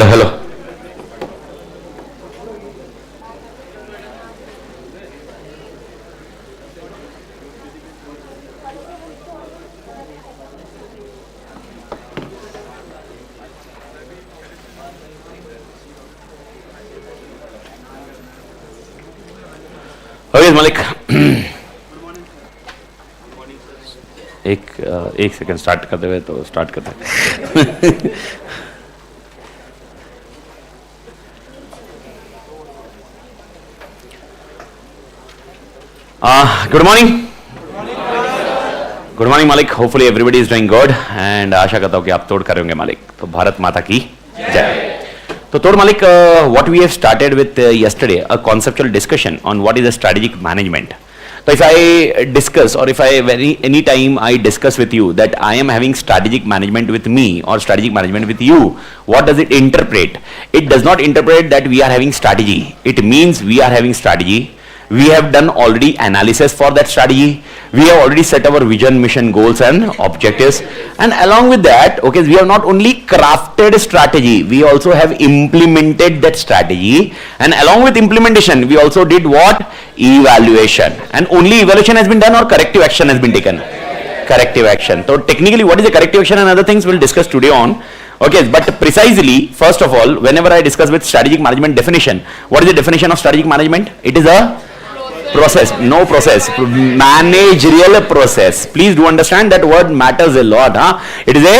Hello. Okay Malik, एक second start करते हुए तो स्टार्ट करते हैं। Good morning. गुड मॉर्निंग मालिक। Hopefully everybody is doing good and आशा करता हूं कि आप तोड़ कर रहे होंगे मालिक। तो भारत माता की जय। तो तोड़ मालिक, what we have started with yesterday, a conceptual discussion on what is a strategic management. So if I discuss, or if I any time I discuss with you that I am having strategic management with me or strategic management with you, what does it interpret? It does not interpret that we are having strategy. It means we are having strategy. We have done already analysis for that strategy. We have already set our vision, mission, goals and objectives. And along with that, okay, we have not only crafted strategy, we also have implemented that strategy. And along with implementation, we also did what? Evaluation. And only evaluation has been done or corrective action has been taken? Corrective action. So technically, what is the corrective action and other things we'll discuss today on. Okay, but precisely, first of all, whenever I discuss with strategic management definition, what is the definition of strategic management? It is a process, no process, managerial process. Please do understand that word matters a lot. It is a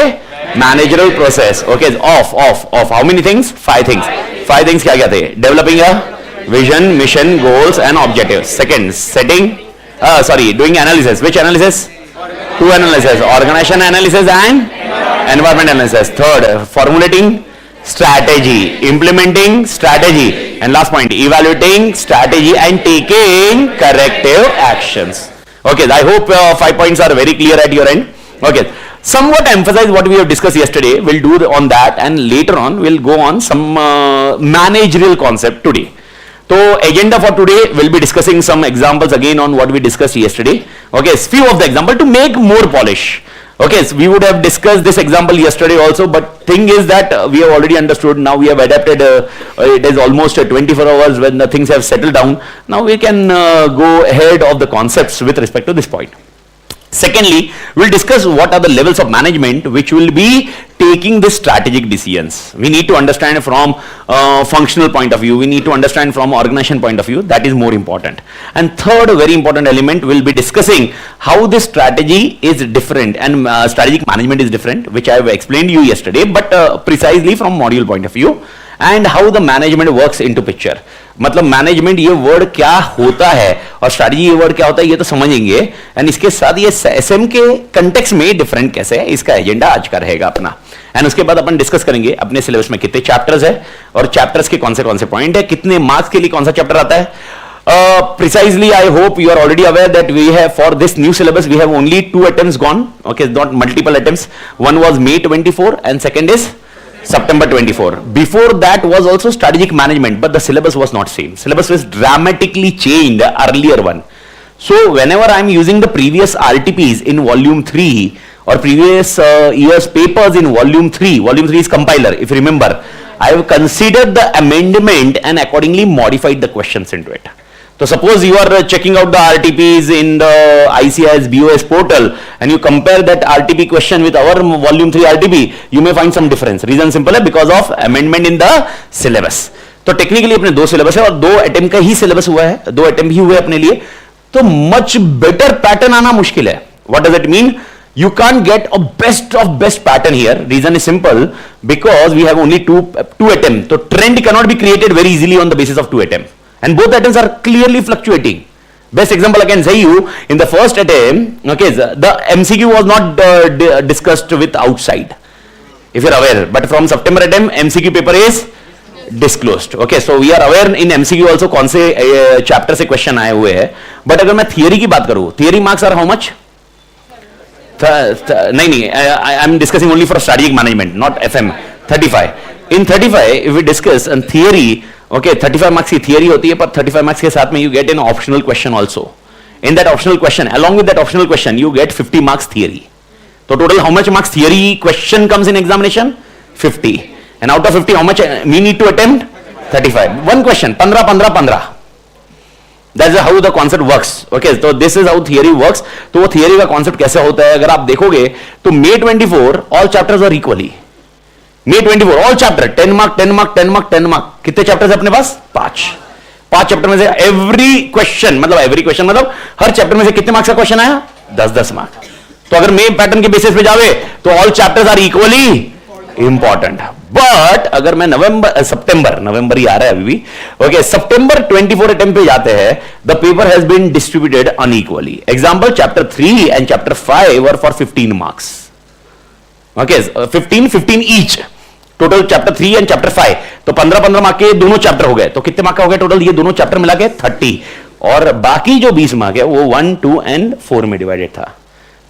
managerial process. Okay, of how many things? 5 things. 5 things क्या कहते हैं? Developing a vision, mission, goals and objectives. Second, doing analysis. Which analysis? 2 analysis: organization analysis and environment analysis. Third, formulating strategy, implementing strategy, and last point, evaluating strategy and taking corrective actions. Okay, I hope 5 points are very clear at your end. Okay, somewhat emphasize what we have discussed yesterday. We'll do on that, and later on we'll go on some managerial concept today. So agenda for today, we'll be discussing some examples again on what we discussed yesterday. Okay, few of the example to make more polish. Okay, so we would have discussed this example yesterday also, but thing is that we have already understood. Now we have adapted. It is almost 24 hours when the things have settled down. Now we can go ahead of the concepts with respect to this point. Secondly, we'll discuss what are the levels of management which will be taking the strategic decisions. We need to understand from functional point of view. We need to understand from organization point of view. That is more important. And third, very important element, we'll be discussing how this strategy is different and strategic management is different, which I have explained you yesterday, but precisely from module point of view, and how the management works into picture. मतलब management ये word क्या होता है और strategy ये word क्या होता है ये तो समझेंगे, एंड इसके साथ ये एसएम के कंटेक्स्ट में डिफरेंट कैसे है, इसका एजेंडा आज का रहेगा अपना। एंड उसके बाद अपन डिस्कस करेंगे अपने सिलेबस में कितने चैप्टर्स है और चैप्टर्स के कौन से पॉइंट है, कितने मार्क्स के लिए कौन सा चैप्टर आता है. Precisely, I hope you are already aware that we have, for this new syllabus, we have only 2 attempts gone. Okay, not multiple attempts. One was May 24 and second is September 24. Before that was also strategic management, but the syllabus was not same. Syllabus was dramatically changed, the earlier one. So whenever I am using the previous RTPs in volume 3 or previous year's papers in volume 3 is compiler, if you remember, I have considered the amendment and accordingly modified the questions into it. So suppose you are checking out the RTPs in the ICIS BOS portal and you compare that RTP question with our volume 3 RTP, you may find some difference. Reason simple है, because of amendment in the syllabus. तो technically अपने 2 syllabus है और 2 attempt का ही syllabus हुआ है, 2 attempt ही हुए अपने लिए, तो मच बेटर पैटर्न आना मुश्किल है. What does it mean? You can't get a best of best pattern here. Reason is simple, because we have only two attempts. So trend cannot be created very easily on the basis of 2 attempts. And both attempts are clearly fluctuating. Best example I can say you, in the first attempt, okay, the MCQ was not discussed with outside, if you are aware. But from September attempt, MCQ paper is disclosed. Okay, so we are aware in MCQ also कौन से chapter से question आए हुए हैं. But अगर मैं theory की बात करूँ, theory marks are how much? नहीं, I am discussing only for strategic management, not FM. 35. In 35, if we discuss on theory, okay, 35 marks की theory होती है, पर 35 marks के साथ में you get an optional question also. In that optional question, along with that optional question, you get 50 marks theory. So total how much marks theory question comes in examination? 50. And out of 50, how much we need to attempt? 35. One question, 15, 15, 15. That's how the concept works. Okay, so this is how theory works. तो वो theory का concept कैसे होता है अगर आप देखोगे तो May 24 all chapters are equally. May 24 all chapter 10 mark 10 mark 10 mark 10 mark. कितने chapters है अपने पास? 5 चैप्टर में से every question मतलब हर चैप्टर में से कितने मार्क्स का क्वेश्चन आया? 10 मार्क. तो अगर May पैटर्न के बेसिस पे जावे तो all chapters are equally important. But अगर मैं नवंबर ही आ रहा है अभी भी. ओके, सितंबर 24 अटेम्प्ट पे जाते हैं, the paper has been distributed unequally. Example, chapter 3 and chapter 5 were for 15 marks. Okay, 15 each. Total chapter 3 and chapter 5, तो 15 मार्क के दोनों चैप्टर हो गए. तो कितने मार्क का हो गया टोटल? ये दोनों चैप्टर मिला के 30. और बाकी जो 20 मार्क है वो 1, 2 एंड 4 में डिवाइडेड था.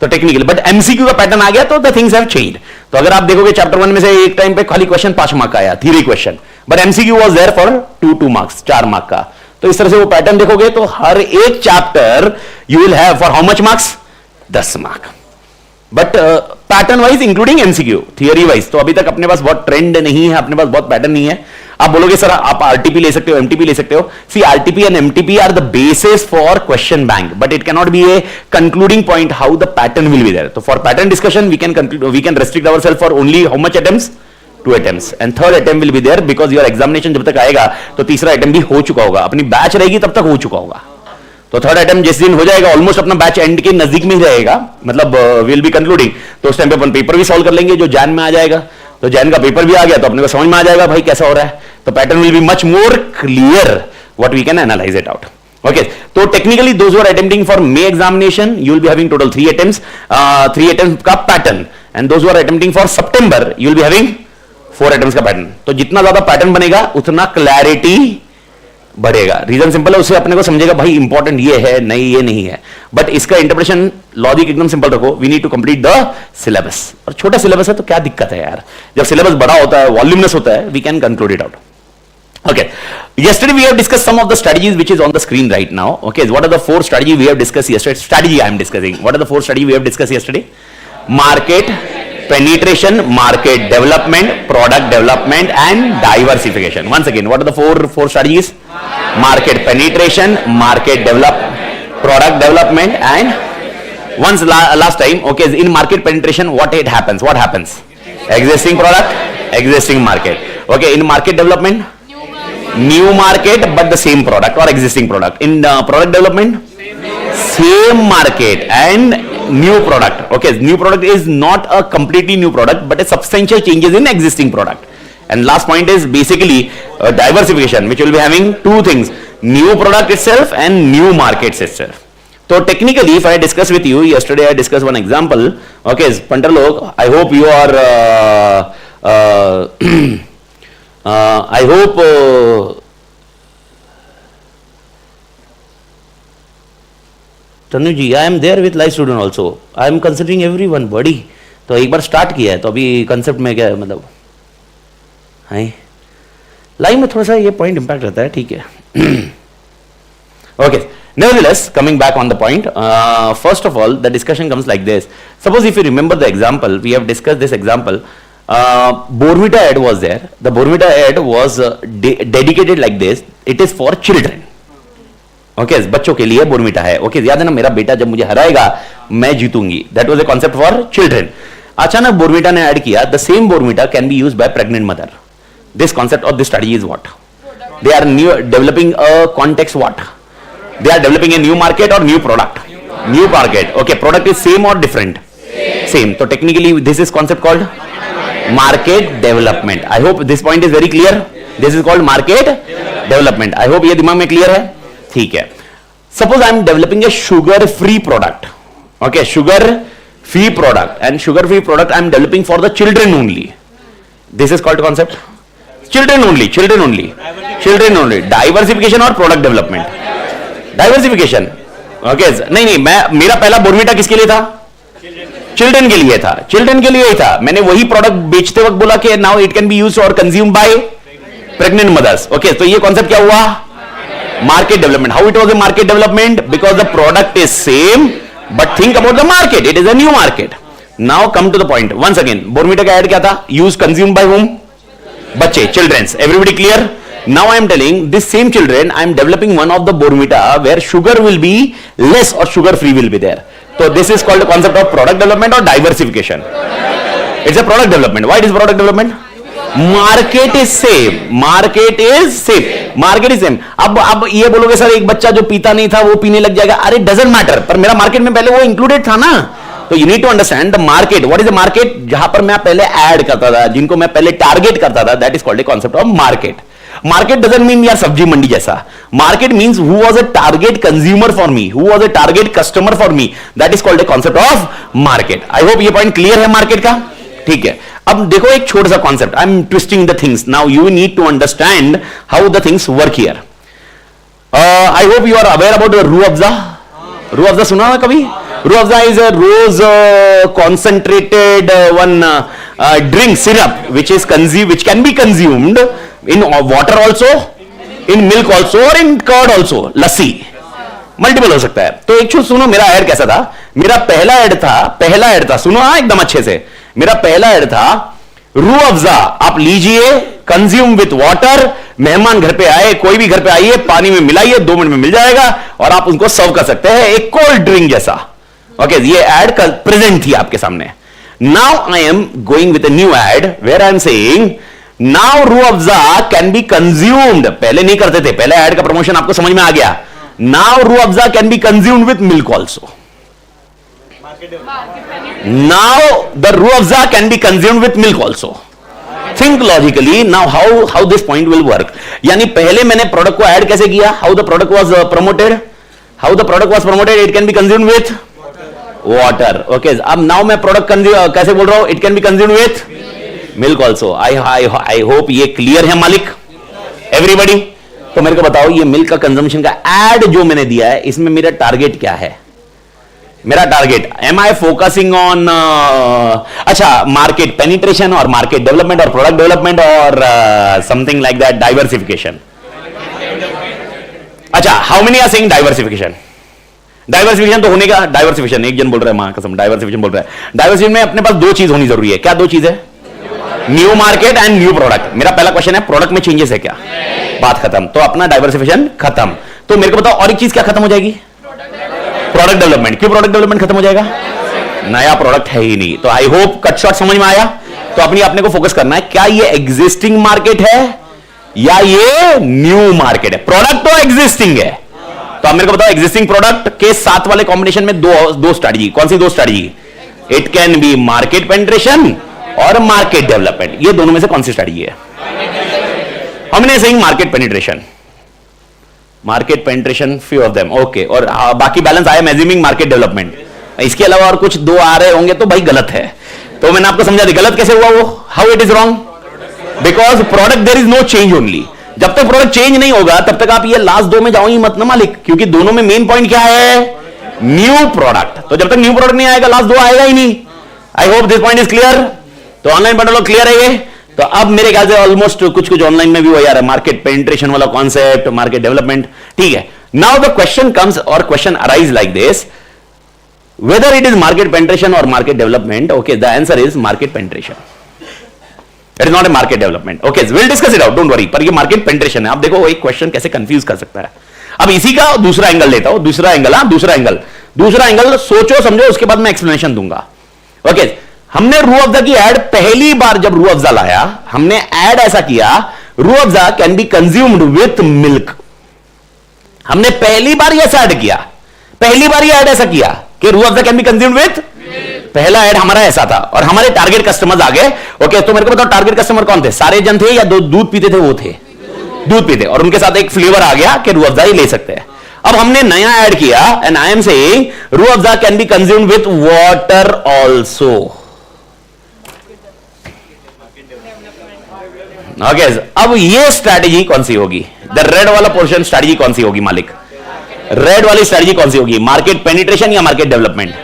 तो टेक्निकली, बट एमसीक्यू का पैटर्न आ गया तो द थिंग्स हैव चेंज्ड. तो अगर आप देखोगे चैप्टर 1 में से एक टाइम पे खाली क्वेश्चन 5 मार्क का आया, theory question, but MCQ was there for 2 marks, 4 mark का. तो इस तरह से वो पैटर्न देखोगे तो हर एक chapter you will have for how much marks? 10 mark. But pattern wise including MCQ, theory wise तो अभी तक अपने पास बहुत ट्रेंड नहीं है, अपने पास बहुत पैटर्न नहीं है. आप बोलोगे सर आप आरटीपी ले सकते हो, एमटीपी ले सकते हो. See, RTP and MTP are the basis for question bank, but it can not be a concluding point how the pattern will be there. तो for pattern discussion we can restrict ourself for only how much attempts? 2 attempts. And third attempt will be there because your examination जब तक आएगा तो तीसरा attempt भी हो चुका होगा, अपनी बैच रहेगी तब तक हो चुका होगा. तो थर्ड अटेम्प्ट जिस दिन हो जाएगा ऑलमोस्ट अपना बैच एंड के नजदीक में ही रहेगा, मतलब विल बी कंक्लूडिंग. तो उस टाइम पे अपन पेपर भी सॉल्व कर लेंगे जो जैन में आ जाएगा. तो जैन का पेपर भी आ गया तो अपने को समझ में आ जाएगा भाई कैसा हो रहा है. तो pattern will be much more clear what we can analyze it out. Okay, तो technically those who are attempting for May examination you will be having total 3 attempts का pattern. And those who are attempting for September you will be having 4 attempts का pattern. तो जितना ज्यादा pattern बनेगा उतना clarity बढ़ेगा. Reason simple है, उससे अपने को समझेगा भाई इंपॉर्टेंट ये है, नहीं ये नहीं है. बट इसका इंटरप्रिटेशन लॉजिक एकदम सिंपल रखो. We need to complete the syllabus. और छोटा सिलेबस है तो क्या दिक्कत है यार, जब सिलेबस बड़ा होता है, वॉल्यूमनेस होता है, we can conclude it out. Okay, yesterday we have discussed some of the strategies which is on the screen right now. Okay, what are the 4 strategies we have discussed yesterday? Strategy I am discussing. What are the 4 strategies we have discussed yesterday? Market penetration, market development, product development and diversification. Once again, what are the 4 strategies? Market penetration, market development, product development and once last time. Okay, in market penetration what happens? Existing product, existing market. Okay, in market development, new market but the same product or existing product. In product development, same market and new product. Okay, new product is not a completely new product but a substantial changes in existing product. And last point is basically diversification, which will be having 2 things: new product itself and new markets itself. So technically if I discuss with you, yesterday I discussed one example. Okay, Pandar log, I hope you are I hope Tanu ji, I am there with live student also. I am considering everyone buddy. तो एक बार start किया है तो अभी concept में क्या है, मतलब है लाइव में थोड़ा सा ये पॉइंट इंपैक्ट रहता है, ठीक है. Okay, nevertheless, coming back on the point, first of all the discussion comes like this. Suppose if you remember the example, we have discussed this example. Bournvita ad was there. The Bournvita ad was dedicated like this. It is for children. Okay, बच्चों के लिए Bournvita है. Okay, याद है ना, मेरा बेटा जब मुझे हराएगा मैं जीतूंगी. That was a concept for children. अचानक Bournvita ने ऐड किया, the same Bournvita can be used by pregnant mother. This concept of this strategy is what? They are developing a context what? They are developing a new market or new product? New market. Okay, product is same or different? Same. So technically this is concept called market development. I hope this point is very clear. This is called market development. I hope ये दिमाग में clear है, ठीक है. Suppose I am developing a sugar free product. Okay, sugar free product, and sugar free product I am developing for the children only. This is called concept children only. Diversification or product development? Diversification. Okay, नहीं मेरा पहला Bournvita किसके लिए था? Children के लिए था. Children के लिए ही था. मैंने वही प्रोडक्ट बेचते वक्त बोला कि now it can be used और consumed by pregnant mothers. Okay, तो ये कॉन्सेप्ट क्या हुआ? Market development. How it was a market development? Because the product is same but think about the market, it is a new market. Now come to the point. Once again, Bournvita का ad क्या था? Use consumed by whom? बच्चे, childrens, everybody clear? Now I am telling this same children, I am developing one of the Bournvita where sugar will be less or sugar free will be there. So this is called the concept of product development or diversification. It's a product development. Why it is product development? Market is same. Market is same. Market is same. अब ये बोलोगे sir एक बच्चा जो पीता नहीं था वो पीने लग जाएगा, अरे doesn't matter, पर मेरा मार्केट में पहले वो इंक्लूडेड था ना. तो you need to understand the market. What is the market? जहां पर मैं पहले ऐड करता था, जिनको मैं पहले टारगेट करता था, that is called the concept of market. Market doesn't mean यार सब्जी मंडी जैसा. Market means who was a target consumer for me, who was a target customer for me, that is called the concept of market. I hope ये point clear है market का. ठीक है, अब देखो एक छोटा सा concept, I am twisting the things. Now you need to understand how the things work here. I hope you are aware about Rooh Afza. Rooh Afza सुना है कभी? Rooh Afza is a rose concentrated one drink syrup which can be consumed in water also, in milk also or in curd also. Lassi multiple हो सकता है. तो एक चीज सुनो, मेरा ऐड कैसा था? मेरा पहला ऐड था सुनो हाँ एकदम अच्छे से. मेरा पहला ऐड था रूह अफ़ज़ा आप लीजिए, कंज्यूम विथ वाटर. मेहमान घर पे आए, कोई भी घर पे आइए, पानी में मिलाइए, 2 मिनट में मिल जाएगा और आप उनको सर्व कर सकते हैं एक कोल्ड ड्रिंक जैसा. ओके, ये एड प्रेजेंट थी आपके सामने. Now I am going with a new ad where I am saying now Rooh Afza can be consumed. पहले नहीं करते थे, पहले एड का प्रमोशन आपको समझ में आ गया. Now Rooh Afza can be consumed with milk also. Now the Rooh Afza can be consumed with milk also. Think logically now how this point will work. यानी पहले मैंने प्रोडक्ट को ऐड कैसे किया? How the product was promoted? How the product was promoted? It can be consumed with water. Okay, अब now मैं product कैसे बोल रहा हूं? It can be consumed with milk also. I hope ये क्लियर है मालिक, एवरीबडी. तो मेरे को बताओ ये मिल्क का कंजम्पशन का एड जो मैंने दिया है इसमें मेरा टारगेट क्या है? मेरा target, am I focusing on अच्छा मार्केट पेनिट्रेशन और मार्केट डेवलपमेंट और प्रोडक्ट डेवलपमेंट और समथिंग लाइक दैट, डाइवर्सिफिकेशन. अच्छा, how many are saying diversification? Diversification तो होने का. डाइवर्सिफिकेशन एक जन बोल रहा है, मां कसम डाइवर्सिफिकेशन बोल रहा है. डाइवर्सिफिकेशन में अपने पास 2 चीज होनी जरूरी है. क्या 2 चीज है? New market and new product. मेरा पहला क्वेश्चन है प्रोडक्ट में चेंजेस है क्या? बात खत्म. तो अपना डाइवर्सिफिकेशन खत्म. तो मेरे को बताओ और एक चीज क्या खत्म हो जाएगी? Product development. क्यों प्रोडक्ट डेवलपमेंट खत्म हो जाएगा? नया प्रोडक्ट है ही नहीं. तो आई होप कट शॉट समझ में आया. तो अपने को फोकस करना है, क्या ये एग्जिस्टिंग मार्केट है या ये न्यू मार्केट है? प्रोडक्ट तो एग्जिस्टिंग है. तो आप मेरे को बताओ एग्जिस्टिंग प्रोडक्ट के साथ वाले कॉम्बिनेशन में दो स्ट्रैटेजी. कौन सी 2 strategy? It can be market penetration और मार्केट डेवलपमेंट. ये दोनों में से कौन सी स्ट्रैटेजी है? हमने saying market penetration. Market penetration few of them. Okay, और बाकी balance I am assuming market development. इसके अलावा और कुछ 2 आ रहे होंगे तो भाई गलत है. तो मैंने आपको समझा दिया गलत कैसे हुआ वो. How it is wrong? Because product there is no change only. जब तक प्रोडक्ट चेंज नहीं होगा तब तक आप ये लास्ट 2 में जाओ ही मत ना मालिक, क्योंकि दोनों में मेन पॉइंट क्या है? New product. तो जब तक न्यू प्रोडक्ट नहीं आएगा लास्ट 2 आएगा ही नहीं. I hope this point is clear. तो ऑनलाइन पढ़ लो, क्लियर है ये. तो अब मेरे ख्याल से ऑलमोस्ट कुछ ऑनलाइन में भी हो यार मार्केट पेनिट्रेशन वाला कॉन्सेप्ट, मार्केट डेवलपमेंट. ठीक है, नाउ द क्वेश्चन कम्स और question arise like this, whether it is market penetration or market development. Okay, the answer is market penetration. It is not a market development. Okay, we'll discuss it out, don't worry. पर ये market penetration है. आप देखो एक question कैसे confuse कर सकता है. अब इसी का दूसरा एंगल लेता हूं. दूसरा एंगल सोचो समझो, उसके बाद मैं एक्सप्लेनेशन दूंगा. ओके, हमने रूह अफ़ज़ा की एड पहली बार जब रूह अफ़ज़ा लाया, हमने एड ऐसा किया रूह Afza can be consumed with milk. हमने पहली बार ये ऐड किया, पहली बार ये ऐड ऐसा किया कि रूह Afza can be consumed with. पहला ऐड हमारा ऐसा था और हमारे टारगेट कस्टमर्स आ गए. ओके, तो मेरे को बताओ टारगेट कस्टमर कौन थे? सारे जन थे या दूध पीते थे? वो थे दूध पीते, और उनके साथ एक फ्लेवर आ गया कि रूह अफ़ज़ा ही ले सकते हैं. अब हमने नया ऐड किया एंड आई एम सेइंग रूह Afza can be consumed with water also. Okay, अब ये स्ट्रैटेजी कौन सी होगी? द रेड वाला पोर्शन स्ट्रैटेजी कौन सी होगी मालिक? रेड वाली स्ट्रैटेजी कौन सी होगी? मार्केट पेनिट्रेशन या market development?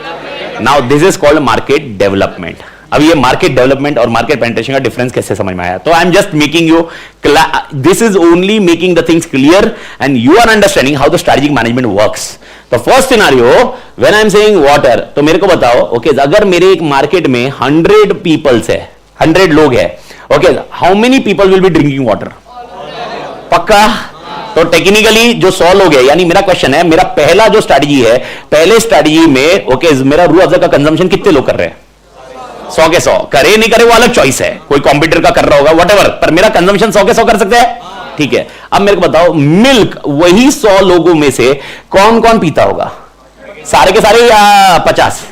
Now this is called market development. अब ये मार्केट डेवलपमेंट और मार्केट पेनिट्रेशन का डिफरेंस कैसे समझ में आया? तो I am just making you, this is only making the things clear and you are understanding how the strategic management works. तो first scenario when I am saying water, तो मेरे को बताओ ओके, अगर मेरे एक मार्केट में 100 पीपल्स है, 100 लोग है okay, how many people will be drinking water? पक्का? तो टेक्निकली जो 100 लोग है, यानी मेरा क्वेश्चन है, मेरा पहला जो स्ट्रैटेजी है, पहले स्ट्रैटेजी में ओके मेरा रूह अफ़ज़ा का कंजम्पशन कितने लोग कर रहे हैं? 100 के 100। करे नहीं करे वो अलग चॉइस है, कोई कॉम्पिटिटर का कर रहा होगा व्हाटएवर, पर मेरा कंजम्पशन 100 के 100 कर सकते हैं। ठीक है, अब मेरे को बताओ मिल्क वही 100 लोगों में से कौन कौन पीता होगा? सारे के सारे या 50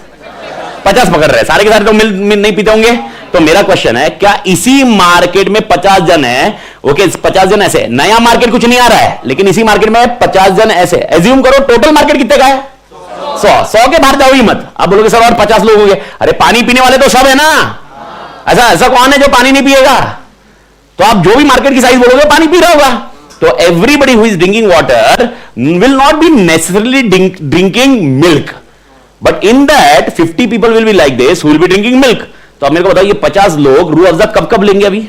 पकड़ रहे हैं, सारे के सारे तो मिल्क नहीं पीते होंगे। तो मेरा क्वेश्चन है, क्या इसी मार्केट में 50 जन है, ओके 50 जन ऐसे, नया मार्केट कुछ नहीं आ रहा है, लेकिन इसी मार्केट में 50 जन ऐसे, एज्यूम करो टोटल मार्केट कितने का है? 100 के बाहर जाओ ही मत। अब बोलोगे सर और 50 लोग हो गए, अरे पानी पीने वाले तो सब है ना, ऐसा कौन है जो पानी नहीं पिएगा? तो आप जो भी मार्केट की साइज बोलोगे पानी पी रहा होगा। तो everybody who is drinking water will not B necessarily drinking milk, but in that 50 people will be like this who will B drinking milk. तो अब मेरे को बताओ ये 50 लोग रूह अफ़ज़ा कब कब लेंगे? अभी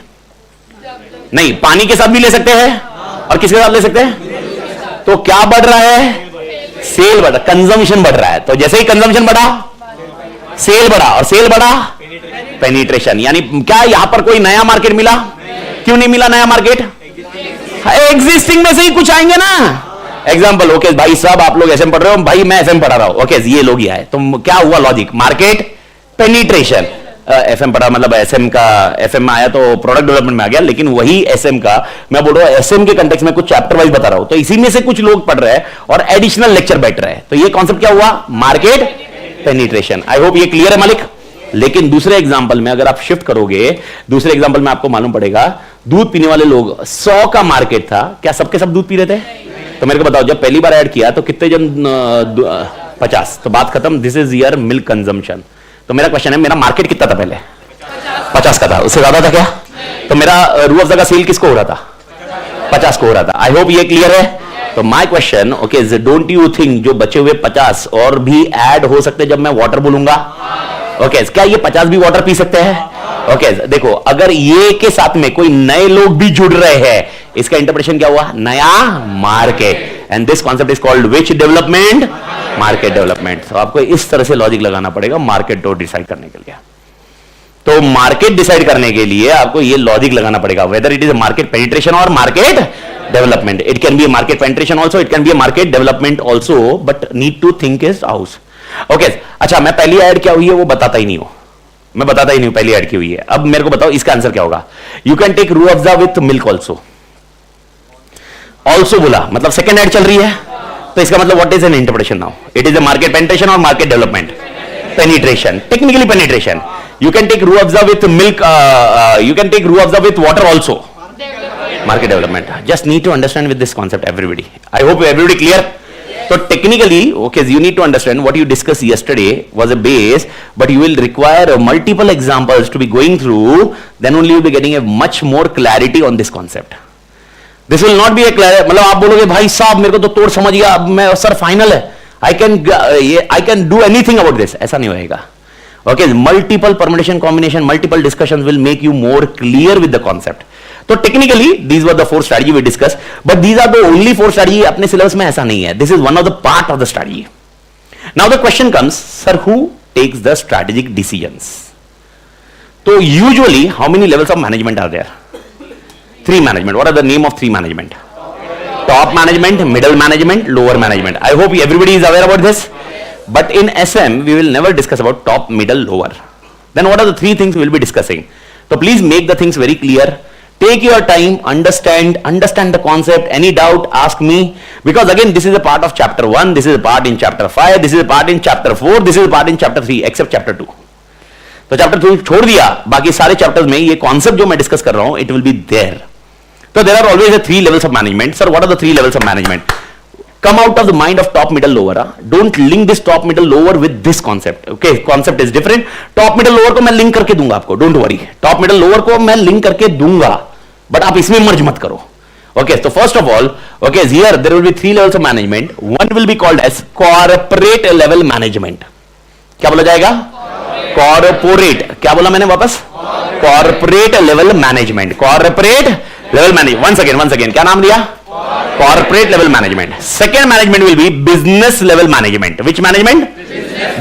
नहीं, पानी के साथ भी ले सकते हैं और किसके साथ ले सकते हैं? तो क्या बढ़ रहा है? सेल बढ़ रहा, कंजम्पशन बढ़ रहा है। तो जैसे ही कंजम्पशन बढ़ा सेल बढ़ा, और सेल बढ़ा पेनिट्रेशन। यानी क्या यहां पर कोई नया मार्केट मिला? क्यों नहीं मिला नया मार्केट? एग्जिस्टिंग में से ही कुछ आएंगे ना। एग्जाम्पल, ओके भाई साहब आप लोग एसएम पढ़ रहे हो, भाई मैं एफएम पढ़ा रहा हूं, ओके ये लोग ही आए, तो क्या हुआ लॉजिक? Market penetration. एफएम पढ़ा मतलब एसएम का, एफएम में आया तो प्रोडक्ट डेवलपमेंट में आ गया, लेकिन वही एसएम का मैं बोल रहा हूं एसएम के कंटेक्स्ट में कुछ चैप्टर वाइज बता रहा हूं, तो इसी में से कुछ लोग पढ़ रहे हैं और एडिशनल लेक्चर बैठ रहे हैं। तो ये कॉन्सेप्ट क्या हुआ? Market penetration. आई होप ये क्लियर है मालिक। लेकिन दूसरे एग्जाम्पल में अगर आप शिफ्ट करोगे, दूसरे एग्जाम्पल में आपको मालूम पड़ेगा दूध पीने वाले लोग 100 का मार्केट था, क्या सबके सब दूध पी रहे थे? तो मेरे को बताओ जब पहली बार ऐड किया तो कितने जन? 50। तो बात खत्म, this is your milk consumption. तो मेरा क्वेश्चन है, मेरा मार्केट कितना था पहले? 50 का था, उससे ज्यादा था क्या? तो मेरा रूह अफ़ज़ा का सेल किसको हो रहा था? 50 को हो रहा था। आई होप ये क्लियर है। तो my question, okay don't you think जो बचे हुए 50 और भी ऐड हो सकते जब मैं वाटर बोलूंगा? ओके क्या ये 50 भी वाटर पी सकते हैं? ओके देखो, अगर ये के साथ में कोई नए लोग भी जुड़ रहे हैं, इसका इंटरप्रिटेशन क्या हुआ? नया market. And this concept is called which development? Market development. तो आपको इस तरह से लॉजिक लगाना पड़ेगा मार्केट को डिसाइड करने के लिए। तो मार्केट डिसाइड करने के लिए आपको ये लॉजिक लगाना पड़ेगा, whether it is market penetration और market development. It can be market penetration also, it can be market development also, but need to think is house. Okay अच्छा, मैं पहली ऐड क्या हुई है वो बताता ही नहीं हूं, मैं बताता ही नहीं हूं पहली ऐड की हुई है। अब मेरे को बताओ इसका आंसर क्या होगा? You can take Rooh Afza with milk also. Also बोला मतलब सेकेंड ऐड चल रही है, तो इसका मतलब what is an interpretation now? It is a market penetration और market development? Penetration, technically penetration. You can take Rooh Afza with milk, you can take Rooh Afza with water also. Market development. Just need to understand with this concept everybody. I hope everybody clear. So technically, okay, you need to understand what you discussed yesterday was a base, but you will require multiple examples to be going through. Then only you will be getting a much more clarity on this concept. This will not be a clarity. मतलब आप बोलोगे भाई साहब मेरे को तो तोड़ समझ गया, अब मैं सर फाइनल है, I can do anything about this. ऐसा नहीं होएगा. Okay, multiple permutation combination, multiple discussions will make you more clear with the concept. So technically these were the 4 strategy we discussed, but these are the only 4 strategy. अपने syllabus में ऐसा नहीं है. This is one of the part of the strategy. Now the question comes, sir, who takes the strategic decisions? So usually how many levels of management are there? 3 management. What are the name of 3 management? Top management, middle management, lower management. I hope everybody is aware about this. But in SM, we will never discuss about top, middle, lower. Then what are the 3 things we will be discussing? So please make the things very clear. Take your time, understand the concept. Any doubt, ask me. Because again, this is a part of chapter 1, this is a part in chapter 5, this is a part in chapter 4, this is a part in chapter 3, except chapter 2. तो chapter 2 छोड़ दिया, बाकी सारे chapters में ये concept जो मैं discuss कर रहा हूँ, it will be there. So there are always the 3 levels of management. Sir, what are the 3 levels of management? Come out of the mind of top, middle, lower. Don't link this top, middle, lower with this concept. Okay, concept is different. Top, middle, lower को मैं link करके दूंगा आपको. Don't worry. Top, middle, lower को मैं link करके दूंगा. But आप इसमें merge मत करो. Okay, so first of all, okay, here there will be 3 levels of management. One will be called as corporate level management. क्या बोला जाएगा? Corporate. क्या बोला मैंने वापस? Corporate level management. Corporate level management. Once again. क्या नाम दिया? Corporate level management. Second management will be business level management. Which management?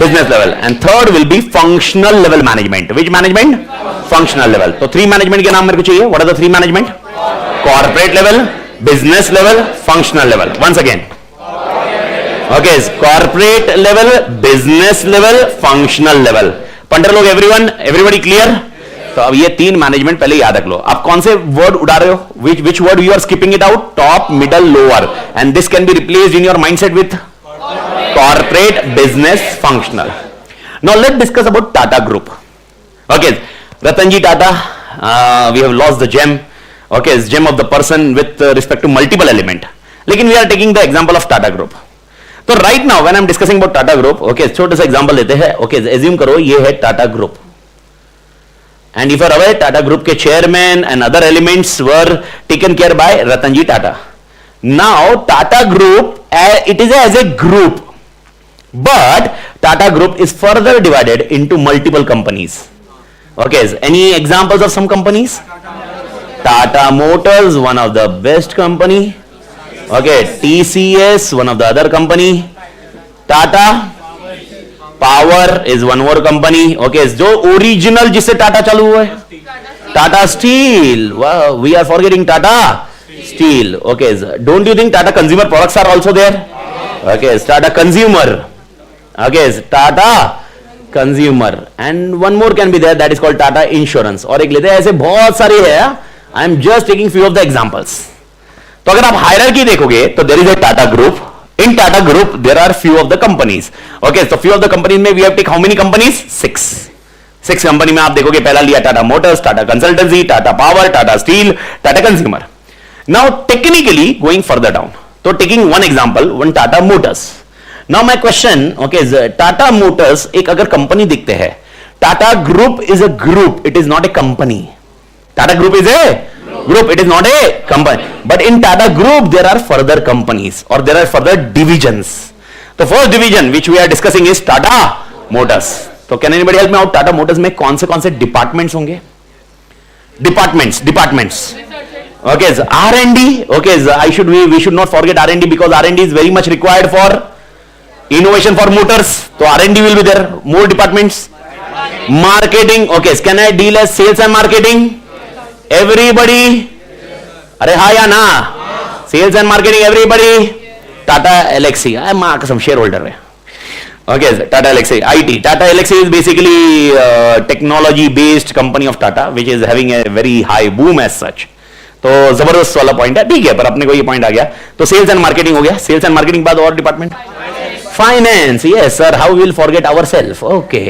Business level. And third will be functional level management. Which management? Functional level. तो three management के नाम मेरे को चाहिए। What are the three management? Corporate level, business level, functional level. Once again, okay, corporate level, business level, functional level. पंडर लोग, everybody clear? तो अब ये तीन मैनेजमेंट पहले याद रख लो। आप कौन से वर्ड उड़ा रहे हो? Which word you are skipping it out? Top, middle, lower, and this can be replaced in your mindset with corporate, business, functional. Now let's discuss about Tata Group. Okay, Ratanji Tata, we have lost the gem. Okay, it's gem of the person with respect to multiple element. लेकिन we are taking the example of Tata Group. तो right now when I'm discussing about Tata Group, okay, छोटा सा example लेते हैं. Okay, assume करो ये है Tata Group. And if you are aware, Tata Group के chairman and other elements were taken care by Ratanji Tata. Now Tata Group, it is as a group. But Tata Group is further divided into multiple companies. Okay, any examples of some companies? Tata Motors, one of the best company. Okay, TCS, one of the other company. Tata Power is one more company. Okay, जो original जिससे Tata चालू हुआ है, Tata Steel. Wow, we are forgetting Tata Steel. Okay, don't you think Tata Consumer Products are also there? Okay, Tata Consumer. Okay, Tata Consumer, and one more can be there, that is called Tata Insurance. और एक लेते हैं, ऐसे बहुत सारे हैं. I am just taking few of the examples. तो अगर आप हायरार्की देखोगे तो there is a Tata Group. In Tata Group there are few of the companies. Okay, so few of the companies में we have take how many companies? Six company में आप देखोगे, पहला लिया Tata Motors, Tata Consultancy, Tata Power, Tata Steel, Tata Consumer. Now technically going further down, so taking one example, one Tata Motors. Now my question, okay, is Tata Motors एक अगर company दिखते हैं, Tata Group is a group, it is not a company. Tata Group is a group, it is not a company. But in Tata Group there are further companies or there are further divisions. The first division which we are discussing is Tata Motors. So can anybody help me out? Tata Motors में कौन से departments होंगे? Departments. Okay, so R&D. Okay, so we should not forget R&D because R&D is very much required for innovation for motors. So R&D will be there. More departments. Marketing. Okay, can I deal as sales and marketing? Everybody. अरे हाँ या ना? Sales and marketing everybody. Tata Elxsi. I am some shareholder है. Okay, Tata Elxsi. IT. Tata Elxsi is basically technology based company of Tata which is having a very high boom as such. तो जबरदस्त वाला point है, ठीक है, पर अपने को ये पॉइंट आ गया. तो सेल्स एंड मार्केटिंग हो गया. सेल्स एंड मार्केटिंग बाद और department? Finance. Yes sir, how will forget ourself. Okay,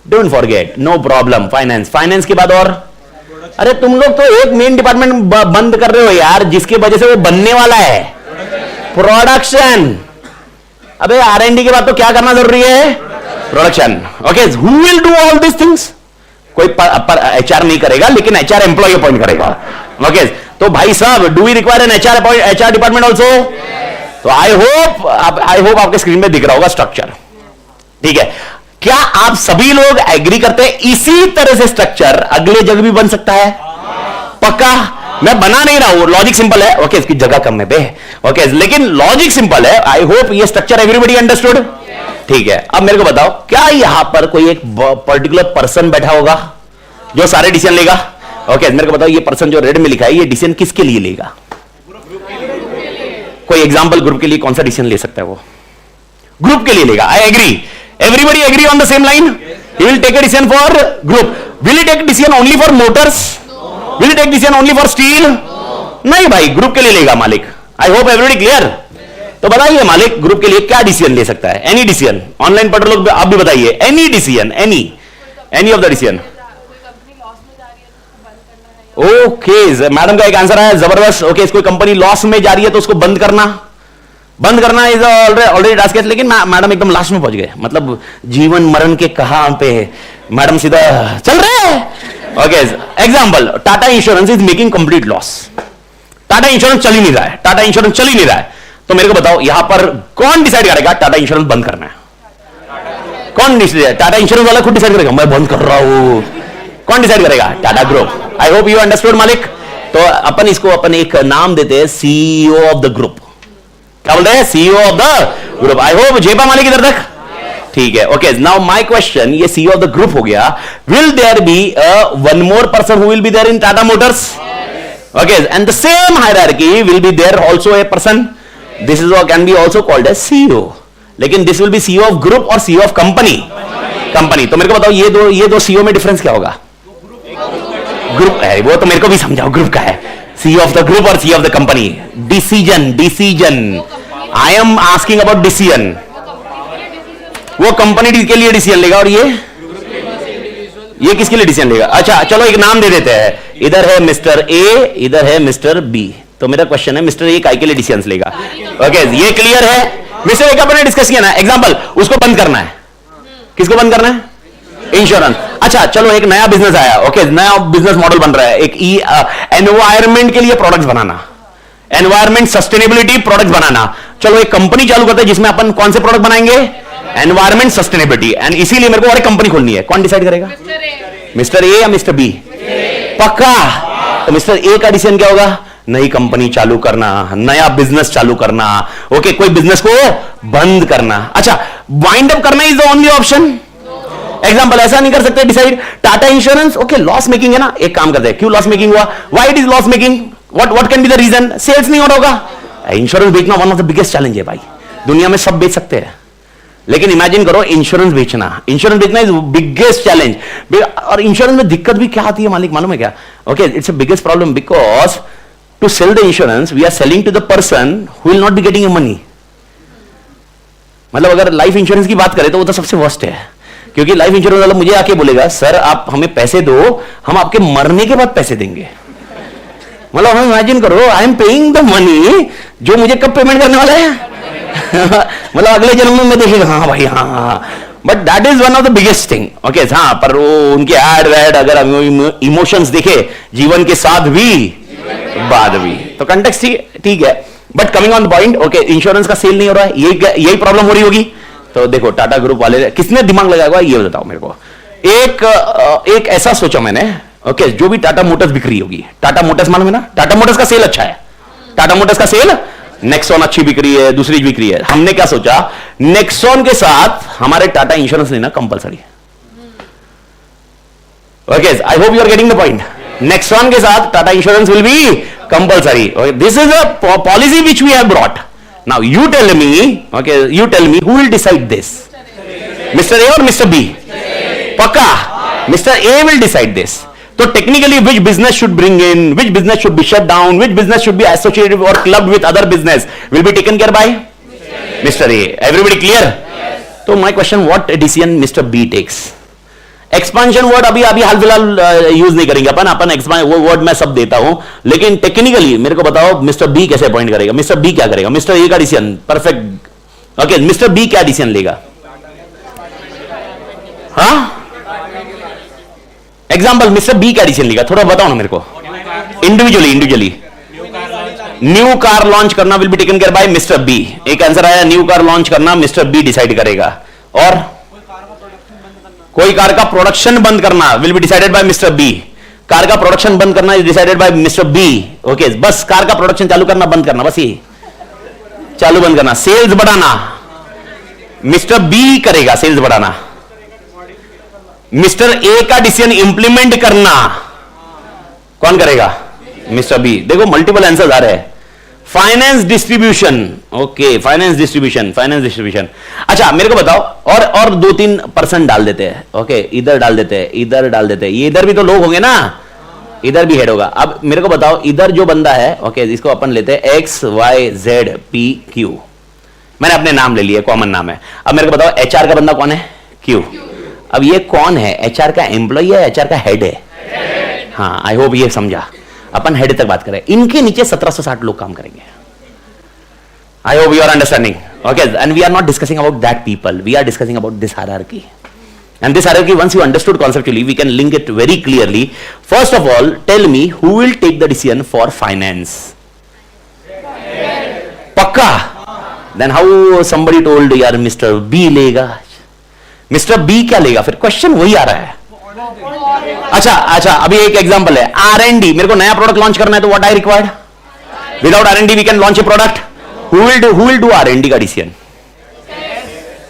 don't forget, no problem. Finance के बाद और? अरे तुम लोग तो एक मेन डिपार्टमेंट बंद कर रहे हो यार, जिसकी वजह से वो बनने वाला है, प्रोडक्शन. अबे R&D के बाद तो क्या करना जरूरी है? Production. Okay, who will do all this things? कोई HR नहीं करेगा, लेकिन HR एम्प्लॉय अपॉइंट करेगा. ओके, तो भाई साहब, do we require an HR department also? तो आई होप आपके स्क्रीन में दिख रहा होगा स्ट्रक्चर, ठीक है. क्या आप सभी लोग एग्री करते हैं इसी तरह से स्ट्रक्चर अगले जगह भी बन सकता है? पक्का? मैं बना नहीं रहा हूं, लॉजिक सिंपल है. ओके, इसकी जगह कम है बे. ओके, लेकिन लॉजिक सिंपल है. आई होप ये स्ट्रक्चर एवरीबॉडी अंडरस्टूड, ठीक है. अब मेरे को बताओ, क्या यहां पर कोई एक पर्टिकुलर पर्सन बैठा होगा जो सारे डिसीजन लेगा? ओके, मेरे को बताओ, ये पर्सन जो रेड में लिखा है, ये डिसीजन किसके लिए लेगा? कोई एग्जांपल ग्रुप के लिए कौन सा डिसीजन ले सकता है? वो ग्रुप के लिए लेगा. I agree. Everybody agree on the same line? He will take a decision for group. Will he take decision only for motors? Will he take decision only for steel? नहीं भाई, group के लिए लेगा मालिक. I hope everybody clear. तो बताइए मालिक group के लिए क्या डिसीजन ले सकता है? Any decision. ऑनलाइन पढ़ लोग आप भी बताइए, any decision, any of the decision. Okay, madam का एक आंसर है, जबरदस्त. ओके, कोई कंपनी लॉस में जा रही है तो उसको बंद करना इज ऑलरेडी टास्क है. लेकिन मैडम एकदम लास्ट में पहुंच गए, मतलब जीवन मरण के कहां पे मैडम सीधा चल रहे हैं. Okay, example, Tata insurance is making complete loss. Tata insurance चल ही नहीं रहा है. तो मेरे को बताओ, यहां पर कौन डिसाइड करेगा टाटा इंश्योरेंस बंद करना है? कौन डिसाइड? टाटा इंश्योरेंस वाला खुद डिसाइड करेगा, मैं बंद कर रहा हूं. कौन डिसाइड करेगा? Tata group. I hope you understood मालिक. तो अपन एक नाम देते हैं, CEO ऑफ द ग्रुप. क्या बोलते हैं? CEO of the group. I hope जेपा मालिक इधर तक. ठीक है, ओके। नाउ माय क्वेश्चन, ये सीईओ ऑफ द ग्रुप हो गया, will there be one more person who will be there in Tata Motors? Okay, and the same hierarchy will be there also a person, this is can be also called as CEO, लेकिन this will be CEO of group और CEO of company. Company, तो मेरे को बताओ ये दो CEO में difference क्या होगा? ग्रुप है वो, तो मेरे को भी समझाओ, ग्रुप का है, सीईओ ऑफ द ग्रुप और CEO of the company. Decision I am asking about decision, वो कंपनी के लिए डिसीजन लेगा और ये किसके लिए डिसीजन लेगा? अच्छा चलो एक नाम दे देते हैं, इधर है मिस्टर ए, इधर है मिस्टर बी, तो मेरा क्वेश्चन है मिस्टर ए काय के लिए डिसीजन लेगा? ओके, ये क्लियर है। मिस्टर ए का अपने डिस्कस किया ना, एग्जांपल उसको बंद करना है, किसको बंद करना है? इंश्योरेंस। अच्छा चलो एक नया बिजनेस आया, ओके, नया बिजनेस मॉडल बन रहा है, एक एनवायरमेंट के लिए प्रोडक्ट्स बनाना, एनवायरमेंट सस्टेनेबिलिटी प्रोडक्ट बनाना। चलो एक कंपनी चालू करते हैं जिसमें अपन कौन से प्रोडक्ट बनाएंगे? एनवायरमेंट सस्टेनेबिलिटी, एंड इसीलिए मेरे को और एक कंपनी खोलनी है। कौन डिसाइड करेगा? मिस्टर ए या मिस्टर बी? पक्का? तो मिस्टर ए का डिसीजन क्या होगा? नई कंपनी चालू करना, नया बिजनेस चालू करना, ओके, कोई बिजनेस को बंद करना। अच्छा, वाइंड अप करना is the only option? Example ऐसा नहीं कर सकते decide, Tata insurance okay loss making है ना, एक काम करते हैं, क्यों लॉस मेकिंग हुआ? Why it is loss making? What can be the reason? Sales नहीं हो रहा होगा। इंश्योरेंस बेचना one of the biggest challenge है भाई, दुनिया में सब बेच सकते हैं, लेकिन इमेजिन करो इंश्योरेंस बेचना इज बिगेस्ट चैलेंज। और इंश्योरेंस में दिक्कत भी क्या आती है मालिक मालूम है क्या? Okay, it's a biggest problem because to sell the insurance we are selling to the person who will not be getting a money. मतलब अगर लाइफ इंश्योरेंस की बात करें तो वो तो सबसे वर्स्ट है, क्योंकि लाइफ इंश्योरेंस वाला मुझे आके बोलेगा सर आप हमें पैसे दो, हम आपके मरने के बाद पैसे देंगे। मतलब हम इमेजिन करो, I am paying the money, जो मुझे कब पेमेंट करने वाला है? मतलब अगले जन्म में मैं देखेगा, हाँ भाई हाँ, but that is one of the biggest thing. Okay, हाँ, पर वो उनके एड वैड अगर इमोशंस देखे जीवन के साथ भी बाद भी, तो कंटेक्स्ट ठीक है, but coming on the point, okay, insurance का सेल नहीं हो रहा है, यही प्रॉब्लम हो रही होगी। तो देखो टाटा ग्रुप वाले किसने दिमाग लगाया होगा ये बताओ मेरे को। एक ऐसा सोचा मैंने, ओके, जो भी टाटा मोटर्स बिक्री होगी, टाटा मोटर्स मालूम है ना, टाटा मोटर्स का सेल अच्छा है, टाटा मोटर्स का सेल, नेक्सॉन अच्छी बिक्री है, दूसरी बिक्री है। हमने क्या सोचा, नेक्सॉन के साथ हमारे टाटा इंश्योरेंस लेना compulsory. Okay, I hope you are getting the point. Nexon के साथ Tata insurance will be compulsory. This is a policy which we have brought. Now you tell me, okay, you tell me who will decide this? Mr. A or Mr. B? Pakka? Mr. A will decide this. So technically which business should bring in, which business should be shut down, which business should be associated or clubbed with other business will be taken care by Mr. A. Everybody clear? Yes. So my question, what decision Mr. B takes? Expansion word अभी हाल फिलहाल use नहीं करेंगे अपन वो word मैं सब देता हूं, लेकिन टेक्निकली मेरे को बताओ मिस्टर बी कैसे अपॉइंट करेगा? मिस्टर बी क्या करेगा? मिस्टर ए का decision perfect, okay, mister B क्या डिसीजन लेगा? हाँ, एग्जांपल मिस्टर बी क्या डिसीजन लेगा, थोड़ा बताओ ना मेरे को। इंडिविजुअली न्यू कार लॉन्च करना will be taken care by mister B. एक आंसर आया, न्यू कार लॉन्च करना मिस्टर बी डिसाइड करेगा। और कोई कार का प्रोडक्शन बंद करना will be decided by mister B. Car का प्रोडक्शन बंद करना is decided by mister B. Okay, बस कार का प्रोडक्शन चालू करना बंद करना, बस ये चालू बंद करना। सेल्स बढ़ाना मिस्टर बी करेगा, सेल्स बढ़ाना। मिस्टर ए का डिसीजन इंप्लीमेंट करना कौन करेगा? Mister B. देखो मल्टीपल आंसर आ रहे हैं। Finance distribution, okay, finance distribution. अच्छा मेरे को बताओ, और 2-3% डाल देते हैं, ओके, इधर डाल देते हैं, इधर डाल देते हैं, ये इधर भी तो लोग होंगे ना, इधर भी हेड होगा। अब मेरे को बताओ, इधर जो बंदा है, ओके, इसको अपन लेते हैं XYZPQ, मैंने अपने नाम ले लिए, कॉमन नाम है। अब मेरे को बताओ HR का बंदा कौन है? Q। अब ये कौन है? HR का एम्प्लॉय है, HR का हेड है? हाँ, आई होप ये समझा। अपन हेड तक बात करें, इनके नीचे 1760 लोग काम करेंगे। I hope you are understanding, okay, and we are not discussing about that people, we are discussing about this hierarchy. And this hierarchy, once you understood conceptually, we can link it very clearly. First of all, tell me who will take the decision for finance? Pakka? Then how somebody told यार Mr. B लेगा? Mr. B क्या लेगा? फिर question वही आ रहा है। अच्छा, अभी एक एग्जांपल है, R&D। मेरे को नया प्रोडक्ट लॉन्च करना है, तो what I required? Without R&D we can launch a product. Who will do R&D का decision?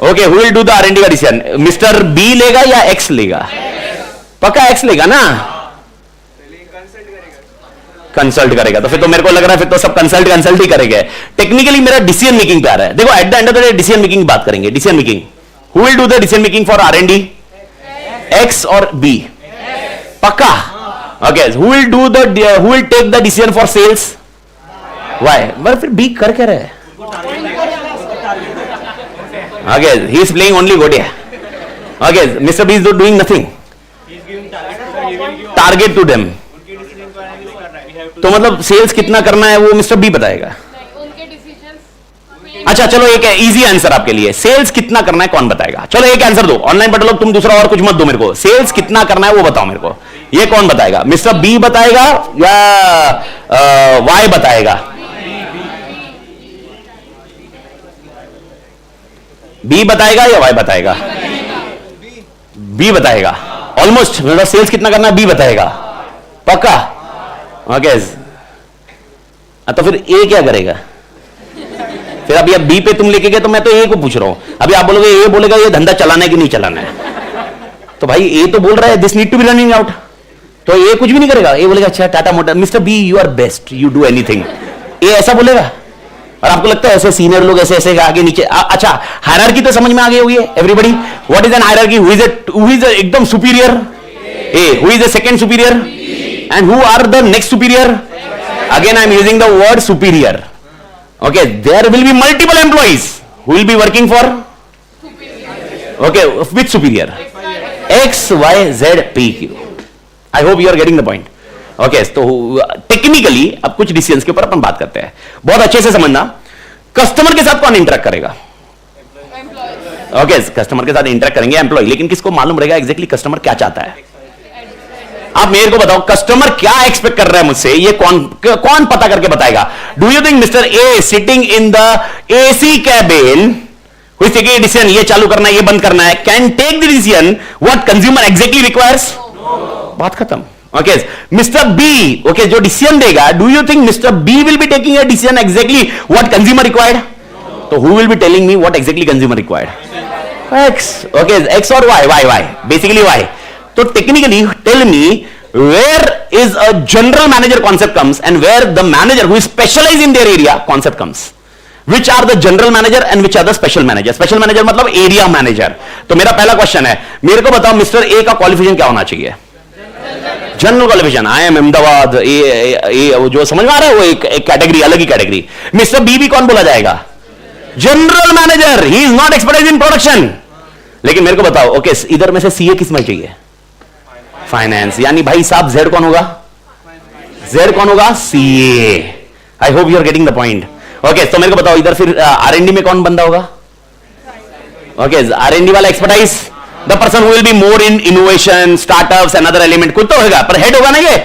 Okay, who will do the R&D का डिसीजन? मिस्टर बी लेगा या एक्स लेगा? पक्का एक्स लेगा ना? कंसल्ट करेगा। तो फिर तो मेरे को लग रहा है फिर तो सब कंसल्ट ही करेंगे। टेक्निकली मेरा डिसीजन मेकिंग पे आ रहा है। देखो, at the end of the day decision making बात करेंगे। Decision making, who will do the decision making for R&D? X और बी? पक्का? Okay, who will take the decision for sales? Y? But फिर B कर क्या रहे हैं? Okay, he is playing only गोटिया। Okay, mister B is doing nothing. Target to them. तो मतलब सेल्स कितना करना है वो मिस्टर बी बताएगा? उनके डिसीजंस। अच्छा चलो, एक इजी आंसर आपके लिए, सेल्स कितना करना है कौन बताएगा? चलो एक आंसर दो, ऑनलाइन पढ़ो लोग, तुम दूसरा और कुछ मत दो मेरे को। सेल्स कितना करना है वो बताओ मेरे को, ये कौन बताएगा? मिस्टर बी बताएगा या वाई बताएगा? बी बताएगा या वाई बताएगा? बी बताएगा। ऑलमोस्ट, मतलब सेल्स कितना करना है बी बताएगा। पक्का? ओके, तो फिर ए क्या करेगा? फिर अभी अब बी पे तुम लेके गए तो मैं तो ए को पूछ रहा हूं। अभी आप बोलोगे, ए बोलेगा ये धंधा चलाना है कि नहीं चलाना है। तो भाई ए तो बोल रहा है this need to be running out, तो ए कुछ भी नहीं करेगा। ए बोलेगा अच्छा Tata Motor, mister B you are best, you do anything. A ऐसा बोलेगा? और आपको लगता है ऐसे सीनियर लोग ऐसे ऐसे आगे नीचे? अच्छा, हायरार्की तो समझ में आ गई होगी everybody. What is an hierarchy? Who is एकदम superior? A. Who is the second superior? And who are the next superior? Again I am using the word superior. Okay, there will be multiple employees who will be working for, okay, with superior X Y Z P Q. I hope you are getting the point. Okay, तो technically अब कुछ decisions के ऊपर अपन बात करते हैं, बहुत अच्छे से समझना। कस्टमर के साथ कौन इंटरेक्ट करेगा? ओके, कस्टमर के साथ इंटरेक्ट करेंगे एम्प्लॉय, लेकिन किसको मालूम रहेगा एग्जैक्टली कस्टमर क्या चाहता है? आप मेरे को बताओ, कस्टमर क्या एक्सपेक्ट कर रहा है मुझसे, ये कौन पता करके बताएगा? Do you think mister A sitting in the AC cabin who taking a decision, ये चालू करना है ये बंद करना है, can take the decision what consumer exactly requires? बात खत्म। ओके, मिस्टर बी, ओके, जो डिसीजन देगा, do you think mister B will be taking a decision exactly what consumer required? तो who will be telling me what exactly consumer required? X. Okay, x और Y, basically Y. तो technically tell me where is a general manager concept comes and where the manager who is specialized in their area concept comes. Which are the general manager and which are the special manager? Special manager मतलब area manager. तो मेरा पहला question है, मेरे को बताओ mister A का qualification क्या होना चाहिए? General qualification. I am Ahmedabad, ये जो समझ में आ रहा है वो एक कैटेगरी, अलग ही कैटेगरी। मिस्टर बी भी कौन बोला जाएगा? General manager. He is not expertise in production. लेकिन मेरे को बताओ, ओके, इधर में से सीए किस में चाहिए? फाइनेंस। यानी भाई साहब जेड कौन होगा? जेड कौन होगा? CA. I hope you are getting the point. Okay, तो मेरे को बताओ इधर फिर आर&डी में कौन बंदा होगा? ओके, आर&डी वाला expertise, the person who will be more in innovation, startups and other element, कुछ तो होगा पर हेड होगा ना ये।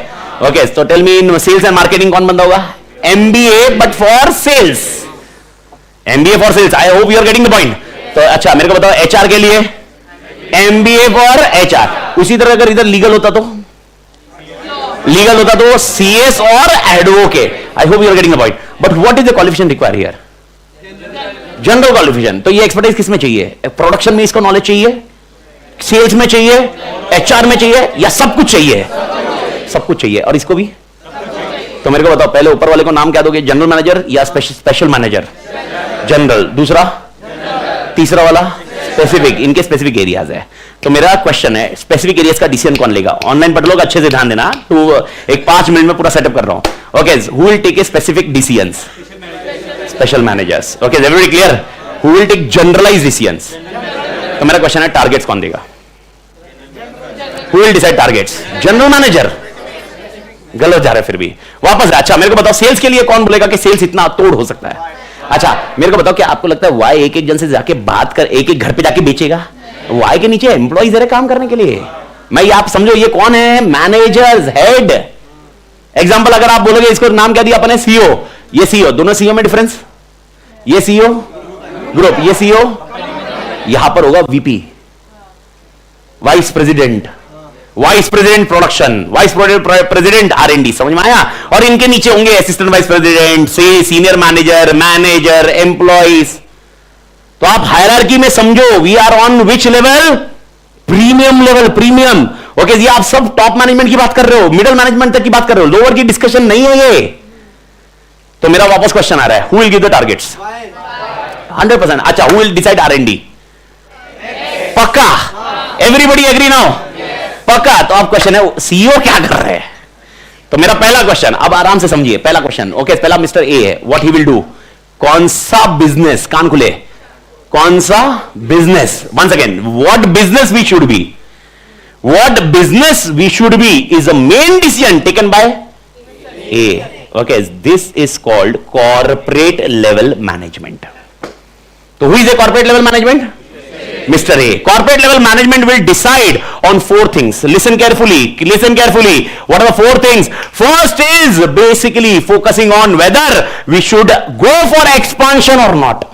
ओके, तो tell me in sales and marketing कौन बंदा होगा? MBA but for sales. MBA for sales. I hope you are getting the point. तो अच्छा, मेरे को बताओ एचआर के लिए एमबीए फॉर एचआर। उसी तरह अगर इधर लीगल होता तो सीएस और advocate. I hope you are getting the point. But what is the qualification require here? General qualification. तो ये एक्सपर्टाइज किस में चाहिए? प्रोडक्शन में इसको नॉलेज चाहिए, सेल्स में चाहिए, एचआर में चाहिए, या सब कुछ चाहिए? सब कुछ चाहिए। और इसको भी? तो मेरे को बताओ पहले ऊपर वाले को नाम क्या दोगे, जनरल मैनेजर या स्पेशल मैनेजर? जनरल। दूसरा? तीसरा वाला? स्पेसिफिक। इनके स्पेसिफिक एरियाज है। तो मेरा क्वेश्चन है, स्पेसिफिक एरियाज का डिसीजन कौन लेगा? ऑनलाइन पढ़ लोग, अच्छे से ध्यान देना। तो एक 5 मिनट में पूरा सेटअप कर रहा हूं। Okay, who will take a specific decisions? Special managers. Okay, everybody clear? Who will take generalized decisions? तो मेरा क्वेश्चन है, टारगेट्स कौन देगा? Who will decide targets? General manager. गलत जा रहा है फिर भी, वापस। अच्छा, मेरे को बताओ सेल्स के लिए कौन बोलेगा कि सेल्स इतना तोड़ हो सकता है? अच्छा, मेरे को बताओ क्या आपको लगता है वाई एक एक जन से जाके बात कर, एक एक घर पे जाके बेचेगा? वाई के नीचे एम्प्लॉइज है काम करने के लिए। मैं आप समझो ये कौन है? Managers, head. एग्जांपल अगर आप बोलोगे इसको नाम क्या दिया अपने? सीईओ। ये सीईओ, दोनों सीईओ में डिफरेंस? ये सीईओ ग्रुप, ये सीईओ, यहां पर होगा VP, vice president, vice president production, vice president R&D. समझ में आया? और इनके नीचे होंगे assistant vice president, senior manager, manager, employees. तो आप हायरार्की में समझो, we are on which level? Premium level, premium. Okay जी, आप सब टॉप मैनेजमेंट की बात कर रहे हो, मिडिल मैनेजमेंट तक की बात कर रहे हो, लोअर की डिस्कशन नहीं है ये। तो मेरा वापस क्वेश्चन आ रहा है, who will give the targets? 100%। अच्छा, हु विल डिसाइड R&D? पक्का? Everybody agree now? पक्का? तो अब क्वेश्चन है, सीईओ क्या कर रहे हैं? तो मेरा पहला क्वेश्चन, अब आराम से समझिए, पहला क्वेश्चन, ओके, पहला मिस्टर ए है, व्हाट ही विल डू? कौन सा बिजनेस, कान खुले, कौन सा business? Once again, what business we should be, what business we should be is a main decision taken by A. Okay, this is called corporate level management. तो who is a corporate level management? Mr. A. Corporate level management will decide on 4 things. Listen carefully. Listen carefully. What are the 4 things? First is basically focusing on whether we should go for expansion or not.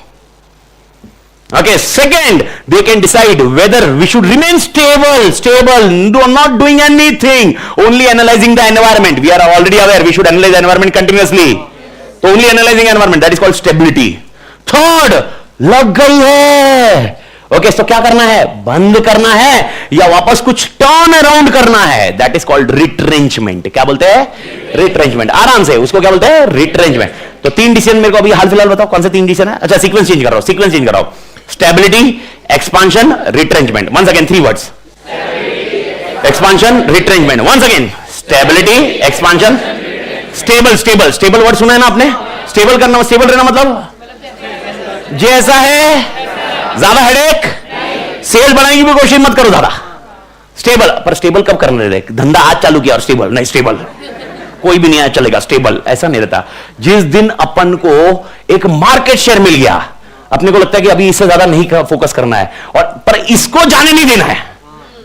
Okay. Second, they can decide whether we should remain stable, not doing anything, only analyzing the environment. We are already aware we should analyze the environment continuously. So only analyzing environment, that is called stability. Third, लग गई है। Okay, तो क्या करना है? बंद करना है या वापस कुछ टर्न अराउंड करना है? That is called retrenchment. क्या बोलते हैं? रिट्रेंचमेंट। आराम से उसको क्या बोलते हैं? रिट्रेंचमेंट। तो 3 डिसीजन मेरे को अभी हाल फिलहाल बताओ, कौन से 3 डिसीजन है? अच्छा, सीक्वेंस चेंज कराओ, सीक्वेंस चेंज कराओ। Stability, expansion, retrenchment. Once again 3 words, expansion, retrenchment. Once again, stability, expansion, stable. Stable word सुना है ना आपने? स्टेबल करना, स्टेबल रहना मतलब जैसा है, ज्यादा हेडेक, सेल बढ़ाने की भी कोशिश मत करो ज्यादा। स्टेबल, पर स्टेबल कब करने देते? धंधा आज चालू किया और स्टेबल नहीं, स्टेबल कोई भी नहीं आया चलेगा, स्टेबल ऐसा नहीं रहता। जिस दिन अपन को एक मार्केट शेयर मिल गया, अपने को लगता है कि अभी इससे ज्यादा नहीं फोकस करना है, और पर इसको जाने नहीं देना है,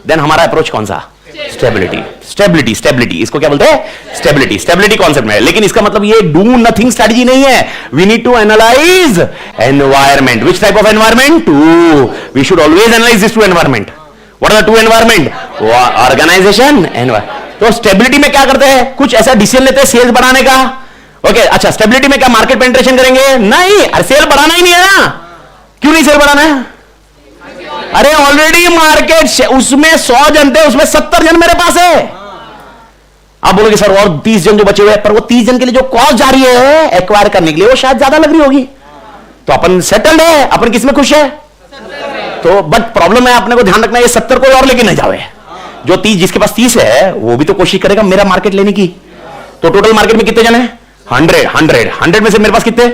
देन हमारा अप्रोच कौन सा? स्टेबिलिटी। स्टेबिलिटी इसको क्या बोलते हैं? स्टेबिलिटी कॉन्सेप्ट में। लेकिन इसका मतलब ये डू नथिंग स्ट्रेटजी नहीं है। We need to analyze environment. Which type of environment? 2। We should always analyze this 2 environment. What are the 2 environment? Organization, environment. तो स्टेबिलिटी में क्या करते हैं? कुछ ऐसा डिसीजन लेते हैं सेल्स बढ़ाने का। ओके, अच्छा, स्टेबिलिटी में क्या मार्केट पेनिट्रेशन करेंगे? नहीं, अरे सेल बढ़ाना ही नहीं है ना। क्यों नहीं सेल बढ़ाना है? अरे ऑलरेडी मार्केट उसमें 100 जन थे, उसमें 70 जन मेरे पास है। आप बोलोगे सर और 30 जन जो बचे हुए हैं, पर वो 30 जन के लिए जो कॉस्ट जा रही है एक्वायर करने के लिए, वो शायद ज्यादा लग रही होगी। तो अपन सेटल्ड है, अपन किसमें खुश है? तो बट प्रॉब्लम है, अपने को ध्यान रखना है ये 70 कोई और लेके नहीं जावे। जो 30, जिसके पास 30 है वो भी तो कोशिश करेगा मेरा मार्केट लेने की। तो टोटल मार्केट में कितने जन है? 100 में से मेरे पास कितने?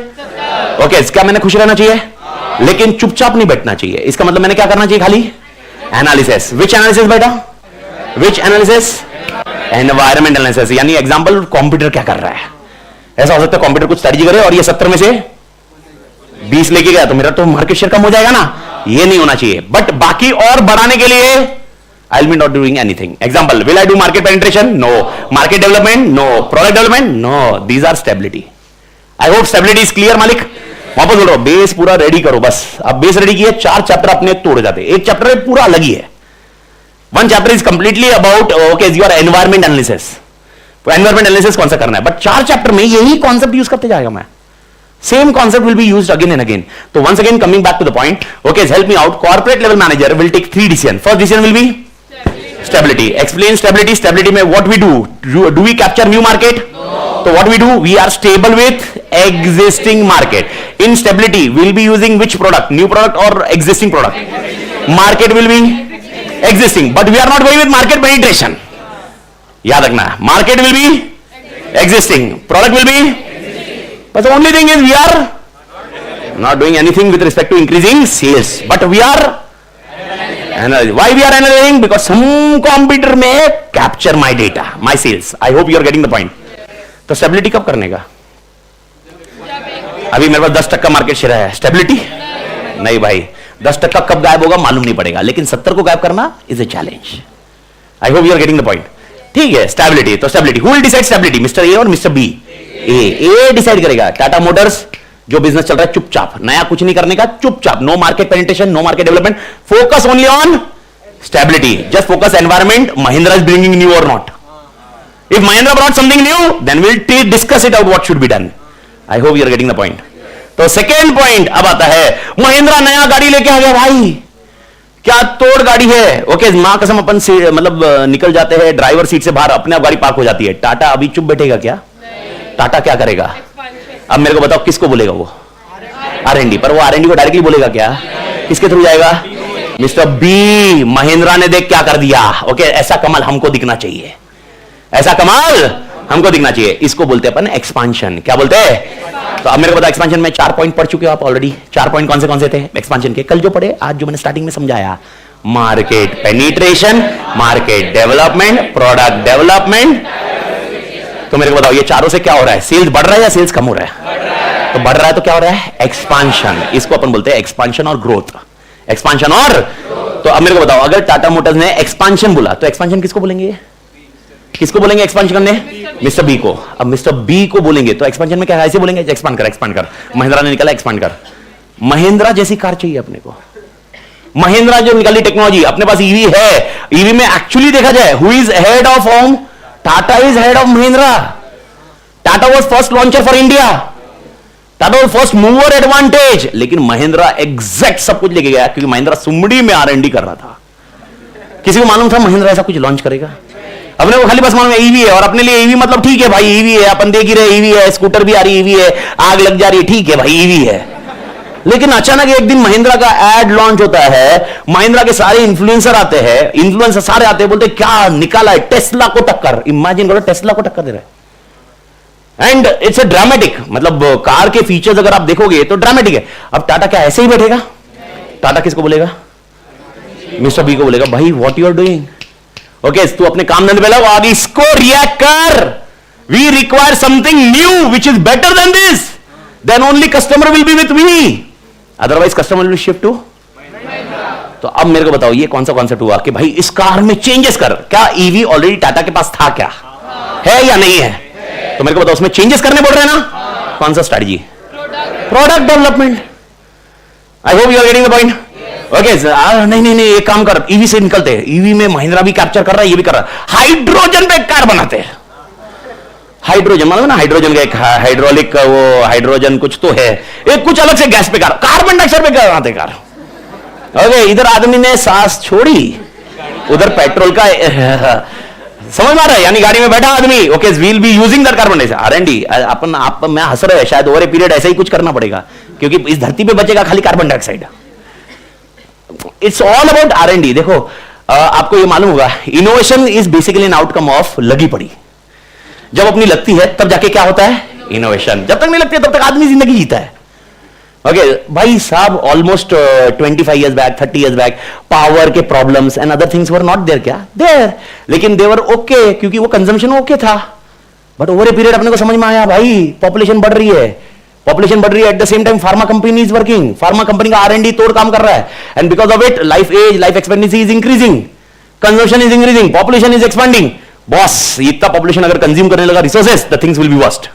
ओके, इसका मैंने खुश रहना चाहिए, लेकिन चुपचाप नहीं बैठना चाहिए। इसका मतलब मैंने क्या करना चाहिए? खाली एनालिसिस। विच एनालिसिस बेटा? विच एनालिसिस? Environment analysis. यानी एग्जांपल, कंप्यूटर क्या कर रहा है? ऐसा हो सकता है कंप्यूटर कुछ स्ट्रेटजी करे और ये 70 में से 20 लेके गया, तो मेरा तो मार्केट शेयर कम हो जाएगा ना। ये नहीं होना चाहिए। बट बाकी और बढ़ाने के लिए I will be not doing anything. Example, will I do market penetration? No. Market development? No. Product development? No. These are stability. I hope stability is clear मालिक। वापस बोल रहा हूं, बेस पूरा रेडी करो बस। अब बेस रेडी किए, 4 चैप्टर अपने तोड़ जाते। एक चैप्टर पूरा अलग ही है। 1 chapter is completely about okay your environment analysis. Environment analysis कौन सा करना है, बट 4 चैप्टर में यही कॉन्सेप्ट यूज करते जाएगा मैं। Same concept will be used again and again. तो once again coming back to the point, okay, help me out. Corporate level manager will take 3 decision. First decision will be stability. Explain stability. Stability में what we do we capture new market? So what we do? We are stable with existing market. In stability, we'll be using which product? New product or existing product? Market will be existing, but we are not going with market penetration. याद रखना, market will be existing, product will be, but the only thing is we are not doing anything with respect to increasing sales, but we are analyzing. Why we are analyzing? Because some competitor may capture my data, my sales. I hope you are getting the point. तो stability कब करने का? अभी मेरे पास 10% market share है, stability नहीं भाई। 10% कब गायब होगा मालूम नहीं पड़ेगा, लेकिन 70 को गायब करना is a challenge. I hope you are getting the point. ठीक है, स्टेबिलिटी। तो stability, who will decide stability? Mister A और मिस्टर बी? ए डिसाइड करेगा। टाटा मोटर्स जो बिजनेस चल रहा है चुपचाप, नया कुछ नहीं करने का, चुपचाप, no market penetration, no market development, focus only on stability, just focus environment, Mahindra is bringing new और not. If Mahindra brought something new, then we'll discuss it out what should be done. I hope you are getting the point. तो second point अब आता है, महिंद्रा नया गाड़ी लेके आ गया भाई, क्या तोड़ गाड़ी है। ओके, मां कसम अपन से मतलब निकल जाते हैं ड्राइवर सीट से बाहर, अपने आप गाड़ी पार्क हो जाती है। टाटा अभी चुप बैठेगा क्या? टाटा क्या करेगा? अब मेरे को बताओ किसको बोलेगा वो? R&D। पर वो R&D को डायरेक्टली बोलेगा क्या? किसके थ्रू जाएगा? Mister B. महिंद्रा ने देख क्या कर दिया। ओके, ऐसा कमाल हमको दिखना चाहिए, ऐसा कमाल हमको दिखना चाहिए। इसको बोलते हैं अपन एक्सपांशन। क्या बोलते हैं? तो अब मेरे को बताओ, एक्सपांशन में 4 पॉइंट पढ़ चुके हो आप ऑलरेडी। 4 पॉइंट कौन से थे एक्सपांशन के? कल जो पढ़े, आज जो मैंने स्टार्टिंग में समझाया, market penetration, market development, product development. तो मेरे को बताओ ये चारों से क्या हो रहा है? सेल्स बढ़ रहा है या सेल्स कम हो रहा है? तो बढ़ रहा है तो क्या हो रहा है? एक्सपांशन। इसको अपन बोलते हैं एक्सपांशन और ग्रोथ। एक्सपांशन और तो अब मेरे को बताओ, अगर टाटा मोटर्स ने एक्सपांशन बोला तो एक्सपांशन किसको बोलेंगे? किसको बोलेंगे एक्सपांशन करने? मिस्टर बी को। अब मिस्टर बी को बोलेंगे तो एक्सपांशन में क्या ऐसे बोलेंगे? एक्सपांड कर, एक्सपांड कर। महिंद्रा ने निकाला एक्सपांड कर। महिंद्रा जैसी कार चाहिए अपने को। महिंद्रा जो निकाली टेक्नोलॉजी, अपने पास ईवी है। ईवी में एक्चुअली देखा जाए, who is head of home? Tata is head of Mahindra. Tata was first launcher for India, Tata was first mover advantage. लेकिन महिंद्रा एग्जैक्ट सब कुछ लेके गया, क्योंकि महिंद्रा सुमड़ी में R&D कर रहा था। किसी को मालूम था महिंद्रा ऐसा कुछ लॉन्च करेगा? अपने को खाली बस मालूम है ईवी है, और अपने लिए ईवी मतलब ठीक है भाई ईवी है, अपन देख ही रहे ईवी है, स्कूटर भी आ रही ईवी है, आग लग जा रही है, ठीक है भाई ईवी है। लेकिन अचानक एक दिन महिंद्रा का एड लॉन्च होता है, महिंद्रा के सारे इन्फ्लुएंसर आते हैं, इन्फ्लुएंसर सारे आते हैं, बोलते क्या निकाला है? टेस्ला को टक्कर। इमेजिन करो, टेस्ला को टक्कर दे रहा है। एंड इट्स अ ड्रामेटिक, मतलब कार के फीचर्स अगर आप देखोगे तो ड्रामेटिक है। अब टाटा क्या ऐसे ही बैठेगा? टाटा किसको बोलेगा? मिस्टर बी को बोलेगा, भाई what you are doing? Okay, तू अपने काम धंधे पे लगा, आगे इसको रिएक्ट कर। We require something new which is better than this, then only customer will be with me, otherwise customer will shift to. तो अब मेरे को बताओ ये कौन सा कॉन्सेप्ट हुआ कि भाई इस कार में चेंजेस कर। क्या ईवी ऑलरेडी टाटा के पास था क्या? है या नहीं है? तो मेरे को बताओ उसमें चेंजेस करने बोल रहे हैं ना? कौन सा strategy? Product development. I hope you are getting the point. Okay, नहीं एक काम कर, ईवी से निकलते हैं। ईवी में महिंद्रा भी कैप्चर कर रहा है, ये भी कर रहा है। हाइड्रोजन पे कार बनाते हैं। हाइड्रोजन मतलब ना, हाइड्रोजन का एक हाइड्रोलिक वो हाइड्रोजन कुछ तो है, एक कुछ अलग से गैस पे कार, कार्बन डाइऑक्साइड पे कार बनाते कार। ओके, इधर आदमी ने सांस छोड़ी, उधर पेट्रोल का समझ में आ रहा है? यानी गाड़ी में बैठा आदमी, okay will be using that carbon dioxide. R&D अपन आप मैं हंस रहा है, शायद ओवर ए पीरियड ऐसा ही कुछ करना पड़ेगा, क्योंकि इस धरती पे बचेगा खाली carbon dioxide. It's all about R&D। देखो आपको ये मालूम होगा, innovation is basically an outcome of लगी पड़ी। जब अपनी लगती है तब जाके क्या होता है? इनोवेशन। जब तक नहीं लगती है तब तक आदमी जिंदगी जीता है। ओके भाई साहब, almost 25 years back, 30 years back, power के problems and other things were not there. क्या देयर? लेकिन देवर ओके, क्योंकि वो कंजम्पशन ओके था। बट ओवर ए पीरियड अपने को समझ में आया, भाई पॉपुलेशन बढ़ रही है, पॉपुलेशन बढ़ रही है, at the same time pharma company is working, pharma company का R&D तोड़ काम कर रहा है, and because of it life expectancy is increasing, consumption is increasing, population is expanding. Boss इतना पॉपुलेशन अगर कंज्यूम करने लगा resources, the things will be worst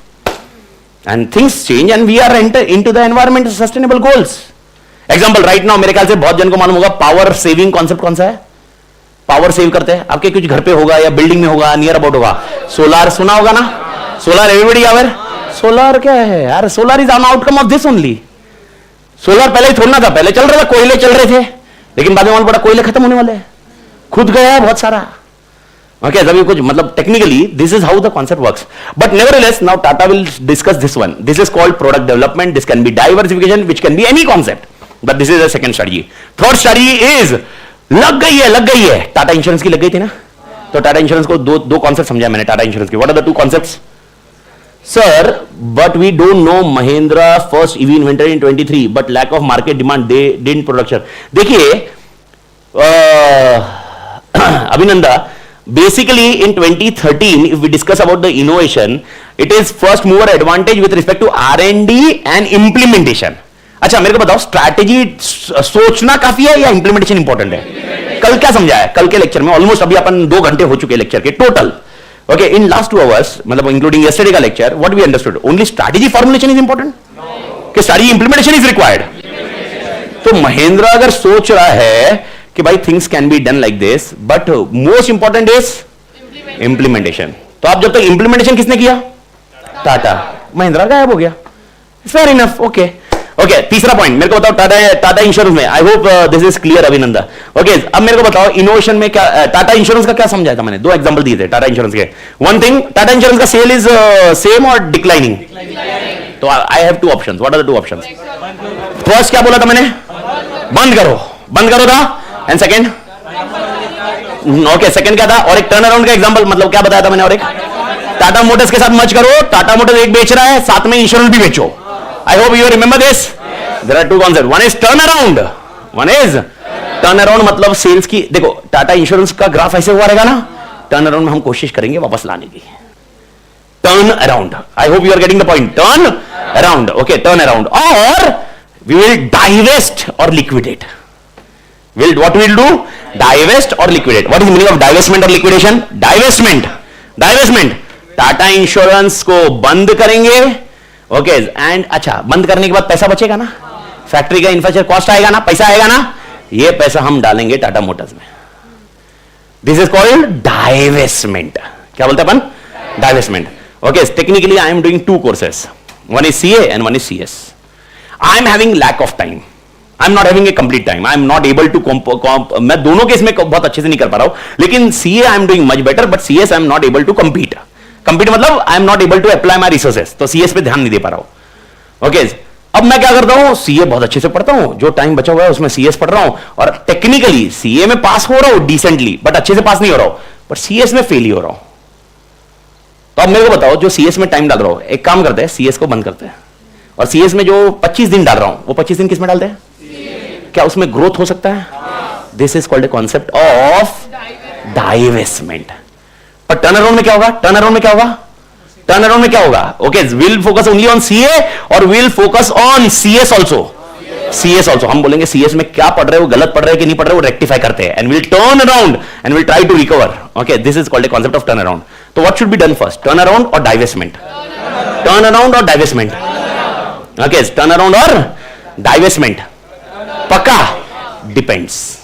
and things change and we are enter into the environment sustainable goals. Example right now मेरे ख्याल से बहुत जन को मालूम होगा, पावर सेविंग कॉन्सेप्ट कौन सा है? पावर सेव करते हैं आपके कुछ घर पे होगा या बिल्डिंग में होगा, नियर अबाउट होगा। सोलार सुना होगा ना? Solar everybody aware? सोलार क्या है यार? Solar is an outcome of this only. Solar पहले ही थोड़ना था, पहले चल रहा था, कोयले चल रहे थे, लेकिन बाद में मालूम पड़ा कोयले खत्म होने वाले हैं, खुद गया है बहुत सारा। ओके, जब ये कुछ मतलब technically this is how the concept works, but nevertheless now Tata will discuss this one. This is called product development, this can B diversification, which can be any concept, but this is the second strategy. Third strategy is लग गई है। Tata insurance की लग गई थी ना, तो Tata insurance को दो कॉन्सेप्ट समझा मैंने टाटा इंश्योरेंस के। What are the two concepts? Sir, but we don't know Mahindra first EV inventory in 23, but lack of market demand they didn't production. देखिए अभिनंदा, basically in 2013 if we discuss about the innovation, it is first mover advantage with respect to R&D and implementation. अच्छा मेरे को बताओ, strategy सोचना काफी है या implementation important है? कल क्या समझा है? कल के लेक्चर में ऑलमोस्ट अभी अपन 2 घंटे हो चुके हैं लेक्चर के total. Okay, in last 2 hours, मतलब including yesterday का lecture, what we understood? Only strategy formulation is important. कि strategy implementation is required. तो महिंद्रा अगर सोच रहा है कि भाई things can be done like this, but most important is implementation. तो आप जब तक implementation किसने किया? टाटा। महिंद्रा गायब हो गया। Fair enough, okay. ओके, तीसरा पॉइंट मेरे को बताओ, टाटा इंश्योरेंस में, I hope this is clear अभिनंदन। ओके, अब मेरे को बताओ इनोवेशन में क्या, टाटा इंश्योरेंस का क्या समझाया था मैंने, दो एग्जांपल दिए थे टाटा इंश्योरेंस के। वन थिंग, टाटा इंश्योरेंस का सेल इज सेम और डिक्लाइनिंग, तो I have two options, what are the two options? First क्या बोला था मैंने? बंद करो, बंद करो था, एंड सेकंड? ओके, सेकंड क्या था? और एक टर्न अराउंड का एग्जांपल, मतलब क्या बताया था मैंने? और एक टाटा मोटर्स के साथ मर्ज करो, टाटा मोटर्स एक बेच रहा है, साथ में इंश्योरेंस भी बेचो। I hope you remember this. There are two concepts. One is turnaround. One is turnaround मतलब सेल्स की, देखो टाटा इंश्योरेंस का ग्राफ ऐसे हुआ रहेगा ना, टर्न अराउंड में हम कोशिश करेंगे वापस लाने की। Turn around, I hope you are getting the point. Turn around, okay, turn around, और वी विल डाइवेस्ट और liquidate. What we'll do? Divest or liquidate. What is the meaning of divestment or liquidation? Divestment. Tata insurance को बंद करेंगे, okay, and अच्छा, बंद करने के बाद पैसा बचेगा ना, फैक्ट्री का इंफ्रास्ट्रक्चर कॉस्ट आएगा ना, पैसा आएगा ना, ये पैसा हम डालेंगे टाटा मोटर्स में। This is called divestment. क्या बोलते हैं अपन? Divestment. Okay, technically I am doing two courses, one is CA and one is CS. I am having lack of time, I am not having a complete time, I am not able to मैं दोनों के इसमें बहुत अच्छे से नहीं कर पा रहा हूं, लेकिन CA I am doing much better, but CS I am not able to compete मतलब I am not able to apply my resources, तो सीएस पे ध्यान नहीं दे पा रहा हूं। ओके, अब मैं क्या करता हूं, सीए बहुत अच्छे से पढ़ता हूं, जो टाइम बचा हुआ है उसमें सीएस पढ़ रहा हूं, और टेक्निकली सीए में पास हो रहा हूं डिसेंटली, बट अच्छे से पास नहीं हो रहा हूं, बट सीएस में फेल ही हो रहा हूं। तो अब मेरे को बताओ, जो सीएस में टाइम डाल रहा हूं, एक काम करते हैं, सीएस को बंद करते हैं, और सीएस में जो 25 दिन डाल रहा हूं, वो 25 दिन किस में डालते हैं? क्या उसमें ग्रोथ हो सकता है? This is called a concept of divestment. पर टर्न अराउंड में क्या होगा? टर्न अराउंड में क्या होगा? Okay, will focus only on CA और will focus on CS also. हम बोलेंगे सीएस में क्या पढ़ रहे हो, गलत पढ़ रहे हैं कि नहीं पढ़ रहे हो, रेक्टिफाई करते हैं, and will turn around and will try to recover. Okay, this is called a concept of turn around. तो what should be done first, turn around और डाइवेस्टमेंट? टर्न अराउंड और डाइवेस्टमेंट? ओके, टर्न अराउंड और divestment? पक्का? Depends.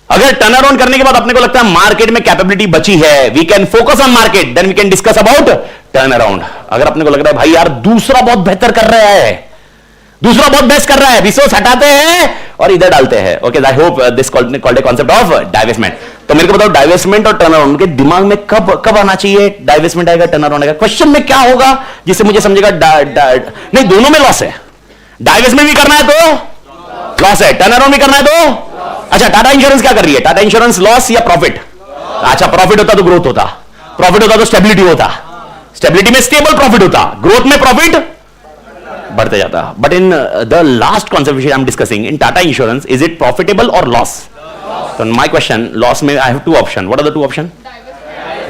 अगर turn around करने के बाद अपने को लगता है मार्केट में कैपेबिलिटी बची है, we can focus on market, then we can discuss about turn around. अगर अपने को लग रहा है भाई यार दूसरा बहुत बेहतर कर रहा है, दूसरा बहुत बेस्ट कर रहा है, रिसोर्स हटाते हैं और इधर डालते हैं। Okay, I hope this called a concept of divestment. तो मेरे को बताओ, डाइवेस्टमेंट और टर्न अराउंड के दिमाग में कब आना चाहिए? डाइवेस्टमेंट आएगा, टर्न अराउंड आएगा। क्वेश्चन में क्या होगा जिससे मुझे समझेगा नहीं, दोनों में लॉस है। डाइवेस्टमेंट भी करना है तो लॉस है, टर्न अराउंड भी करना है तो। अच्छा, टाटा इंश्योरेंस क्या कर रही है? टाटा इंश्योरेंस लॉस या प्रॉफिट? अच्छा, प्रॉफिट होता तो ग्रोथ होता, प्रॉफिट होता तो स्टेबिलिटी होता, स्टेबिलिटी में स्टेबल प्रॉफिट होता, ग्रोथ में प्रॉफिट बढ़ते जाता। But in the last concept which I am discussing in Tata insurance, is it profitable और लॉस? तो माय क्वेश्चन, लॉस में I have two option, what are the two option?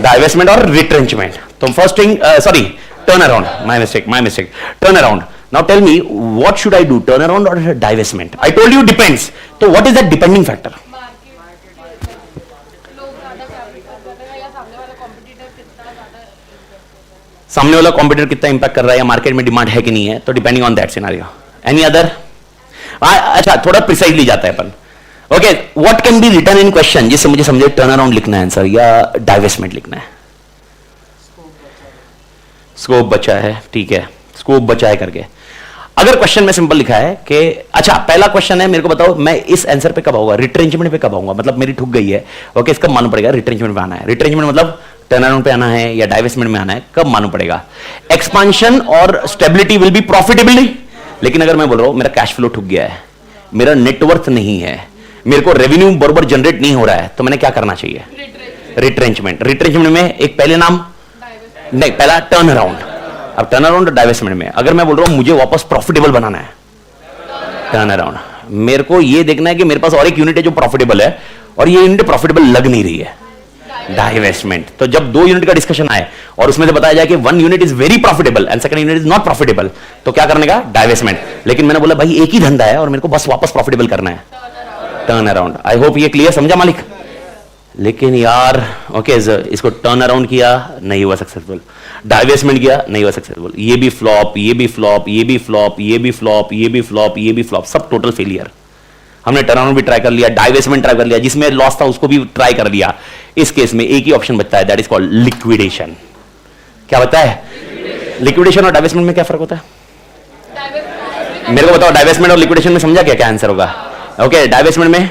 Divestment और retrenchment. तो first thing, sorry, turn around, my mistake, turn around. Now tell me, what should I do, turn around or divestment? I told you depends. So what is that depending factor? सामने वाला competitor कितना impact कर रहा है, या market में demand है कि नहीं है, तो depending on that scenario. Any other? अच्छा, थोड़ा प्रिसाइजली जाता है अपन। Okay, what can be written in question जिससे मुझे समझे टर्न अराउंड लिखना है आंसर या डाइवेस्टमेंट लिखना है? स्कोप बचा है, ठीक है, स्कोप बचा है करके। अगर क्वेश्चन में सिंपल लिखा है कि अच्छा, पहला क्वेश्चन है, मेरे को बताओ मैं इस आंसर पे कब आऊंगा, रिट्रेंचमेंट पे कब आऊंगा, मतलब मेरी ठुक गई है, ओके, इसका मालूम पड़ेगा रिट्रेंचमेंट पे आना है। रिट्रेंचमेंट मतलब टर्न अराउंड पे आना है या डाइवेस्टमेंट में आना है, कब मालूम पड़ेगा? एक्सपांशन और स्टेबिलिटी विल बी प्रॉफिटेबली। लेकिन अगर मैं बोल रहा हूं मेरा कैश फ्लो ठुक गया है, मेरा नेटवर्थ नहीं है, मेरे को रेवेन्यू बरोबर जनरेट नहीं हो रहा है, तो मैंने क्या करना चाहिए? रिट्रेंचमेंट। रिट्रेंचमेंट में एक पहले नाम नहीं, पहला टर्न अराउंड। अब टर्न अराउंड और डाइवेस्टमेंट में अगर मैं बोल रहा हूं मुझे वापस प्रॉफिटेबल बनाना है, टर्न अराउंड। मेरे को ये देखना है कि मेरे पास और एक यूनिट है जो प्रॉफिटेबल है, और ये यूनिट प्रॉफिटेबल लग नहीं रही है, डाइवेस्टमेंट। तो जब दो यूनिट का डिस्कशन आए और उसमें से बताया जाए कि one unit is very profitable and second unit is not profitable, तो क्या करने का? डाइवेस्टमेंट। लेकिन मैंने बोला भाई एक ही धंधा है और मेरे को बस वापस प्रॉफिटेबल करना है, टर्न अराउंड। आई होप ये क्लियर समझा मालिक? लेकिन यार ओके, इसको टर्न अराउंड किया, नहीं हुआ सक्सेसफुल, डाइवेस्टमेंट किया, नहीं हुआ सक्सेसफुल, ये भी फ्लॉप, ये भी फ्लॉप, ये भी फ्लॉप, ये भी फ्लॉप, ये भी फ्लॉप, ये भी फ्लॉप, सब टोटल फेलियर। हमने टर्न अराउंड भी ट्राई कर लिया, डाइवेस्टमेंट ट्राई कर लिया, जिसमें लॉस था उसको भी ट्राई कर लिया। इस केस में एक ही ऑप्शन बचता है, दैट इज कॉल्ड लिक्विडेशन। क्या बता है? लिक्विडेशन और डाइवेस्टमेंट में क्या फर्क होता है? मेरे को बताओ डाइवेस्टमेंट और लिक्विडेशन में समझा क्या क्या आंसर होगा? ओके, डाइवेस्टमेंट में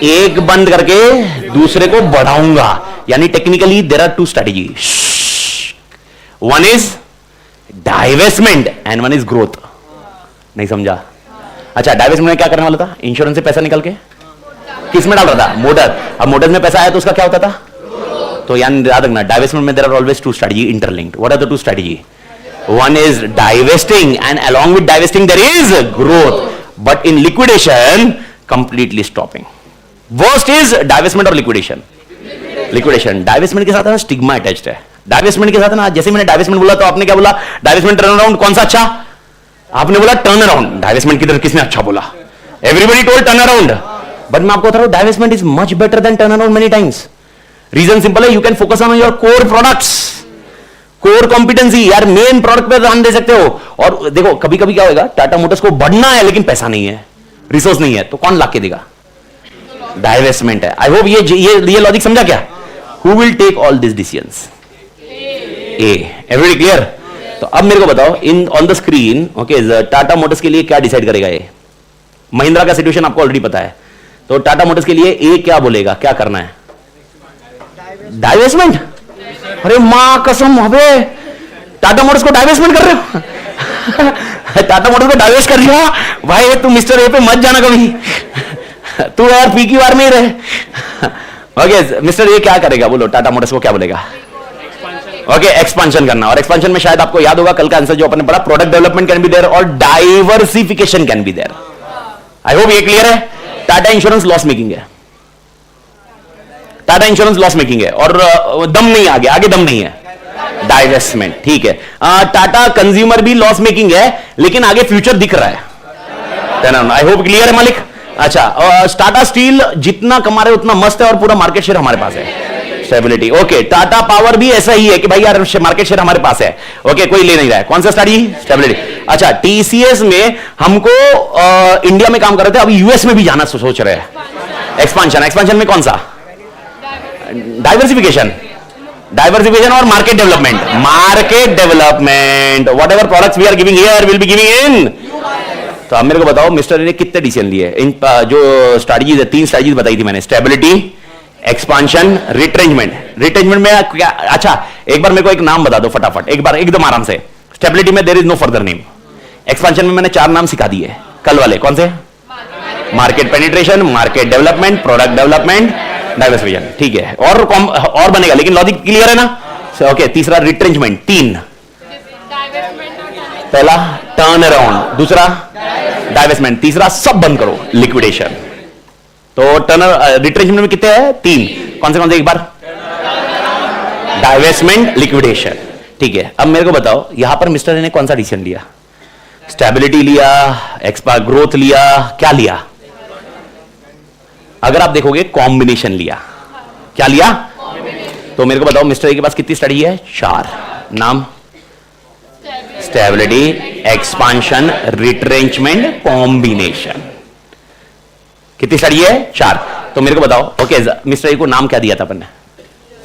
एक बंद करके दूसरे को बढ़ाऊंगा, यानी technically there are two strategy, one is divestment and one is growth. नहीं समझा? अच्छा, डाइवेस्टमेंट में क्या करने वाला था? इंश्योरेंस से पैसा निकल के किस में डाल रहा था? मोटर। अब मोटर में पैसा आया तो उसका क्या होता था? तो यानी याद रखना, डाइवेस्टमेंट में there are always two strategy interlinked. What are the two strategy? One is divesting and along with divesting there is growth, but in liquidation completely stopping. Worst is divestment और liquidation. Liquidation, divestment के साथ ना stigma attached है। divestment के साथ ना, जैसे मैंने divestment बोला तो आपने क्या बोला? divestment turn around कौन सा अच्छा? आपने बोला turn around। divestment किधर किसने अच्छा बोला? Everybody told turn around, but मैं आपको बता रहा हूँ divestment is much better than turn around many times. Reason simple है, you can focus on your core products, core competency. यार मेन प्रोडक्ट पे ध्यान दे सकते हो। और देखो कभी कभी क्या होगा, टाटा मोटर्स को बढ़ना है लेकिन पैसा नहीं है, रिसोर्स नहीं है, तो कौन लाके देगा? डाइवेस्टमेंट है। आई होप ये लॉजिक समझा क्या? Who will take all this decisions? ए। Everybody clear? तो अब मेरे को बताओ, in on the screen, okay, Tata Motors के लिए क्या डिसाइड करेगा ये? महिंद्रा का सिचुएशन आपको ऑलरेडी पता है, तो टाटा मोटर्स के लिए ए क्या बोलेगा, क्या करना है? डाइवेस्टमेंट। अरे मां कसम, अबे टाटा मोटर्स को डाइवेस्टमेंट कर रहे हो? टाटा मोटर्स को डाइवेस्ट कर रही हो भाई? तू मिस्टर ए पे मत जाना कभी, तू यार पी की बार में ही रहे। ओके, मिस्टर ए क्या करेगा बोलो? टाटा मोटर्स को क्या बोलेगा? ओके, एक्सपांशन करना। और एक्सपांशन में शायद आपको याद होगा कल का आंसर जो अपन ने पढ़ा, product development can be there और diversification can be there. I hope ये क्लियर है। टाटा इंश्योरेंस लॉस मेकिंग है, टाटा इंश्योरेंस लॉस मेकिंग है और दम नहीं, आगे दम नहीं है, डाइवेस्टमेंट। ठीक है। टाटा कंज्यूमर भी लॉस मेकिंग है लेकिन आगे फ्यूचर दिख रहा है। आई होप क्लियर है मालिक। अच्छा, टाटा स्टील जितना कमा रहे उतना मस्त है और पूरा मार्केट शेयर हमारे पास है, स्टेबिलिटी। ओके, टाटा पावर भी ऐसा ही है कि भाई यार मार्केट शेयर हमारे पास है, ओके, कोई ले नहीं रहा है। कौन सा स्टडी? स्टेबिलिटी। अच्छा, टीसीएस में हमको इंडिया में काम कर रहे थे, अभी यूएस में भी जाना सोच रहे हैं, एक्सपांशन। एक्सपांशन में कौन सा? डाइवर्सिफिकेशन और market development. Market development, whatever products we are giving here will be giving in. तो अब मेरे को बताओ मिस्टर ने कितने डिसीजन लिए? इन जो स्ट्रेटजीज है, 3 स्ट्रेटजीज बताई थी मैंने, स्टेबिलिटी, एक्सपांशन, रिट्रेंचमेंट। रिट्रेंचमेंट में क्या? अच्छा, एक बार मेरे को एक नाम बता दो फटाफट, एक बार एकदम आराम से। स्टेबिलिटी में there is no further name. Expansion में मैंने 4 नाम सिखा दिए कल वाले, कौन से? Market penetration, market development, product development, diversification. ठीक है, और बनेगा, लेकिन लॉजिक क्लियर है ना? ओके, तीसरा रिट्रेंचमेंट, 3। पहला टर्न अराउंड, दूसरा डाइवेस्टमेंट, तीसरा सब बंद करो, लिक्विडेशन। तो रिट्रेंचमेंट में कितने हैं? 3। कौन से? एक बार डाइवेस्टमेंट, लिक्विडेशन। ठीक है, अब मेरे को बताओ यहां पर मिस्टर ने कौन सा डिसीजन लिया? स्टेबिलिटी लिया, ग्रोथ लिया, क्या लिया? अगर आप देखोगे कॉम्बिनेशन लिया। क्या लिया? तो मेरे को बताओ मिस्टर ए के पास कितनी स्टडी है? 4। नाम? Stability, expansion, retrenchment, combination. कितनी स्टडी है? 4। तो मेरे को बताओ, ओके, मिस्टर ए को नाम क्या दिया था अपन ने?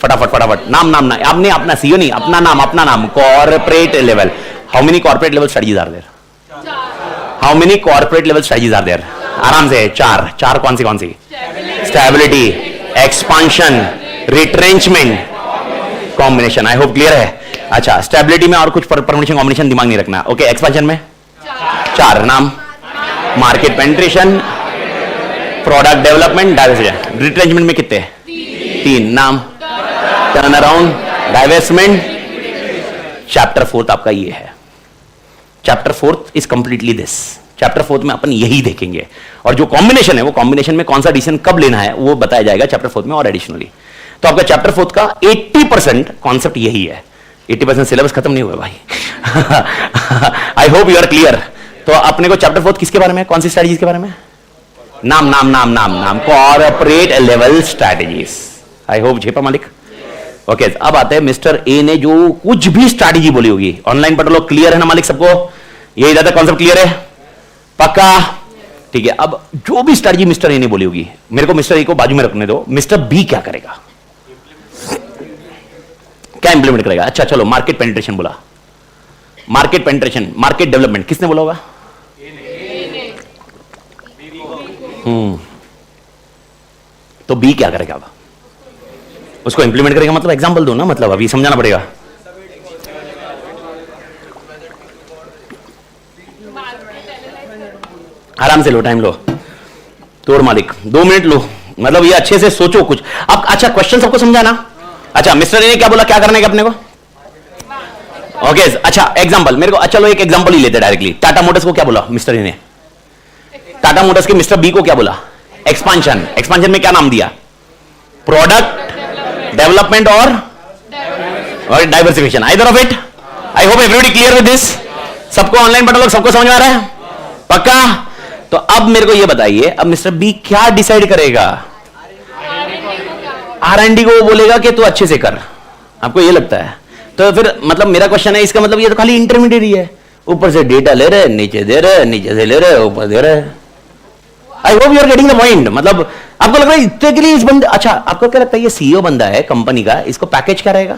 फटाफट नाम आपने अपना सीईओ नहीं, अपना नाम corporate level. How many corporate level studies are there? How many corporate level studies are there? आराम से 4 कौन सी? Stability, expansion, retrenchment, combination. I hope clear है। अच्छा, स्टेबिलिटी में और कुछ परमुटेशन कॉम्बिनेशन दिमाग नहीं रखना। ओके, एक्सपांशन में 4 नाम, market penetration, product development, diversification. Retrenchment में कितने? 3 नाम, टर्न अराउंड, डाइवेस्टमेंट। चैप्टर 4 आपका ये है। Chapter 4 is completely this. Chapter 4 में अपन यही देखेंगे और जो कॉम्बिनेशन है वो कॉम्बिनेशन में कौन सा डिसीजन कब लेना है वो बताया जाएगा चैप्टर 4 में और एडिशनली। तो आपका चैप्टर 4 का 80% कॉन्सेप्ट यही है। 80% सिलेबस खत्म नहीं हुआ भाई। I hope you are clear. तो अपने को चैप्टर 4 किसके बारे में, कौन सी स्ट्रेटजीज के बारे में? नाम corporate level strategies. I hope झेपा मालिक। ओके, अब आते हैं मिस्टर ए ने जो कुछ भी स्ट्रैटेजी बोली होगी, ऑनलाइन पढ़ लो। क्लियर है ना मालिक सबको? ये ज्यादा कॉन्सेप्ट क्लियर है? पक्का? ठीक है, अब जो भी स्ट्रैटेजी मिस्टर ए ने बोली होगी मेरे को मिस्टर ए को बाजू में रखने दो। मिस्टर बी क्या करेगा, क्या इंप्लीमेंट करेगा? अच्छा चलो, मार्केट पेनिट्रेशन बोला, मार्केट पेनिट्रेशन, मार्केट डेवलपमेंट किसने बोला होगा? तो बी क्या करेगा अब? उसको इंप्लीमेंट करेगा, मतलब एग्जांपल दो ना, मतलब अभी समझाना पड़ेगा। आराम से लो, टाइम लो। तोड़ मालिक 2 मिनट लो, मतलब ये अच्छे से सोचो कुछ अब। अच्छा, क्वेश्चन सबको समझा ना? अच्छा, मिस्टर ने क्या बोला, क्या करने का अपने को? ओके अच्छा, एग्जांपल मेरे को, चलो एक एग्जांपल ही लेते डायरेक्टली। टाटा मोटर्स को क्या बोला मिस्टर ने? टाटा मोटर्स के मिस्टर बी को क्या बोला? एक्सपांशन। एक्सपांशन में क्या नाम दिया? प्रोडक्ट डेवलपमेंट और diversification, either of it. I hope everybody clear with this. सबको ऑनलाइन पढ़ा लोग, सबको समझ में आ रहा है? पक्का? तो अब मेरे को ये बताइए, अब मिस्टर बी क्या डिसाइड करेगा? R&D को वो बोलेगा कि तू अच्छे से कर, आपको ये लगता है? तो फिर मतलब मेरा क्वेश्चन है, इसका मतलब ये तो खाली इंटरमीडिएट है, ऊपर से डेटा ले रहे, नीचे दे रहे, नीचे से ले रहे, ऊपर दे रहे। I hope you are getting the point. मतलब आपको लग रहा है इतने के लिए इस बंदे, अच्छा आपको क्या लगता है ये सीईओ बंदा है कंपनी का, इसको पैकेज क्या रहेगा?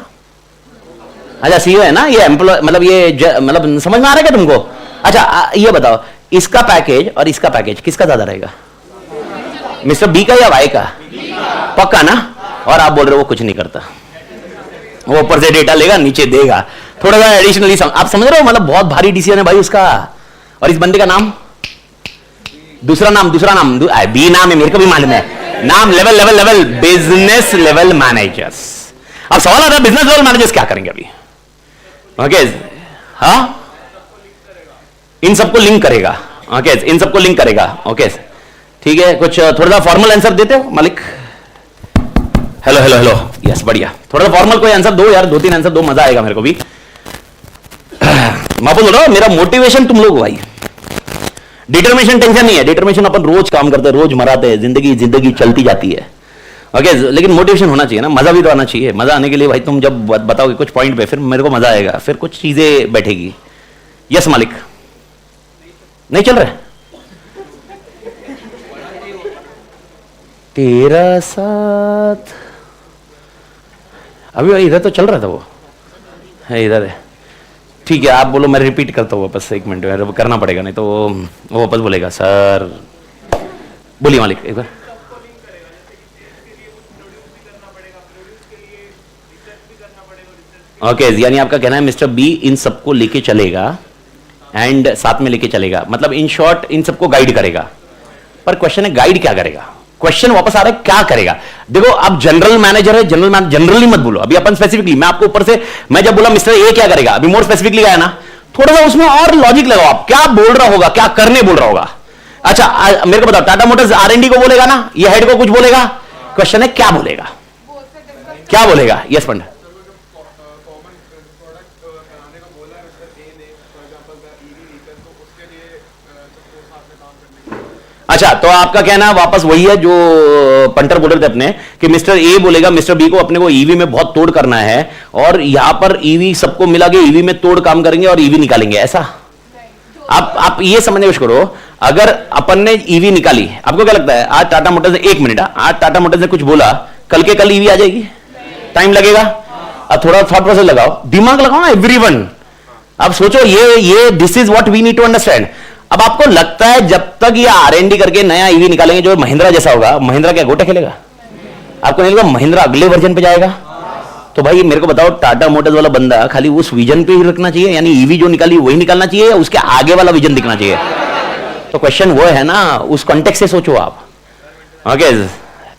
अच्छा सीईओ है ना ये, एम्प्लॉय मतलब ये मतलब समझ में आ रहा है क्या तुमको? अच्छा ये बताओ, इसका पैकेज और इसका पैकेज किसका ज्यादा रहेगा? मिस्टर बी का या वाई का? पक्का ना? और आप बोल रहे हो वो कुछ नहीं करता, वो ऊपर से डेटा लेगा, नीचे देगा, थोड़ा सा एडिशनली आप समझ रहे हो? मतलब बहुत भारी डिसीजन है भाई उसका। और इस बंदे का नाम, दूसरा नाम बी नाम है, मेरे को भी मालूम है नाम, लेवल बिजनेस लेवल मैनेजर्स। अब सवाल आता है बिजनेस लेवल मैनेजर्स क्या करेंगे अभी? ओके हाँ, इन सबको लिंक करेगा। ओके इन सबको लिंक करेगा। ओके ठीक है, कुछ थोड़ा सा फॉर्मल आंसर देते हो मालिक? हेलो हेलो हेलो, यस बढ़िया, थोड़ा सा फॉर्मल कोई आंसर दो यार, 2-3 आंसर दो, मजा आएगा मेरे को भी। मैं बोल रहा हूं मेरा मोटिवेशन तुम लोग भाई, डिटर्मिनेशन टेंशन नहीं है, डिटर्मिनेशन अपन रोज काम करते हैं, रोज मराते हैं, जिंदगी चलती जाती है। ओके लेकिन मोटिवेशन होना चाहिए ना, मजा भी तो आना चाहिए। मजा आने के लिए भाई तुम जब बताओगे कुछ पॉइंट पे, फिर मेरे को मजा आएगा, फिर कुछ चीजें बैठेगी। यस मालिक, नहीं चल रहा? तेरा साथ अभी इधर तो चल रहा था, वो है इधर है। ठीक है आप बोलो, मैं रिपीट करता हूँ वापस, 1 मिनट करना पड़ेगा, नहीं तो वो वापस बोलेगा सर। बोलिए मालिक एक बार। ओके यानी आपका कहना है मिस्टर बी इन सबको लेके चलेगा एंड साथ में लेके चलेगा, मतलब इन शॉर्ट इन सबको गाइड करेगा। पर क्वेश्चन है गाइड क्या करेगा? क्वेश्चन वापस आ रहा है क्या करेगा? देखो आप जनरल मैनेजर है, जनरली मत बोलो, अभी अपन स्पेसिफिकली, मैं आपको ऊपर से मैं जब बोला मिस्टर ए क्या करेगा, अभी मोर स्पेसिफिकली आया ना, थोड़ा सा उसमें और लॉजिक लगाओ, आप क्या बोल रहा होगा, क्या करने बोल रहा होगा। अच्छा मेरे को बताओ, टाटा मोटर्स R&D को बोलेगा ना, ये हेड को कुछ बोलेगा? क्वेश्चन है क्या बोलेगा, क्या बोलेगा? यस पंडित। अच्छा तो आपका कहना वापस वही है जो पंटर बोल रहे थे अपने, कि मिस्टर ए बोलेगा मिस्टर बी को अपने को ईवी में बहुत तोड़ करना है, और यहां पर ईवी सबको मिला के ईवी में तोड़ काम करेंगे और ईवी निकालेंगे, ऐसा? आप ये समझने की कोशिश करो, अगर अपन ने ईवी निकाली, आपको क्या लगता है आज टाटा मोटर्स ने, 1 मिनट, आज टाटा मोटर्स ने कुछ बोला, कल के कल ईवी आ जाएगी? टाइम लगेगा। अब थोड़ा थॉट प्रोसेस लगाओ, दिमाग लगाओ ना एवरीवन। अब सोचो ये this is what we need to understand. अब आपको लगता है जब तक ये R&D करके नया ईवी निकालेंगे जो महिंद्रा जैसा होगा, महिंद्रा क्या गोटा खेलेगा? आपको नहीं लगता महिंद्रा अगले वर्जन पे जाएगा? तो भाई मेरे को बताओ, टाटा मोटर्स वाला बंदा खाली उस विजन पे ही रखना चाहिए, यानी ईवी जो निकाली वही निकालना चाहिए, या उसके आगे वाला विजन दिखना चाहिए? तो क्वेश्चन वो है ना, उस कॉन्टेक्स्ट से सोचो आप। ओके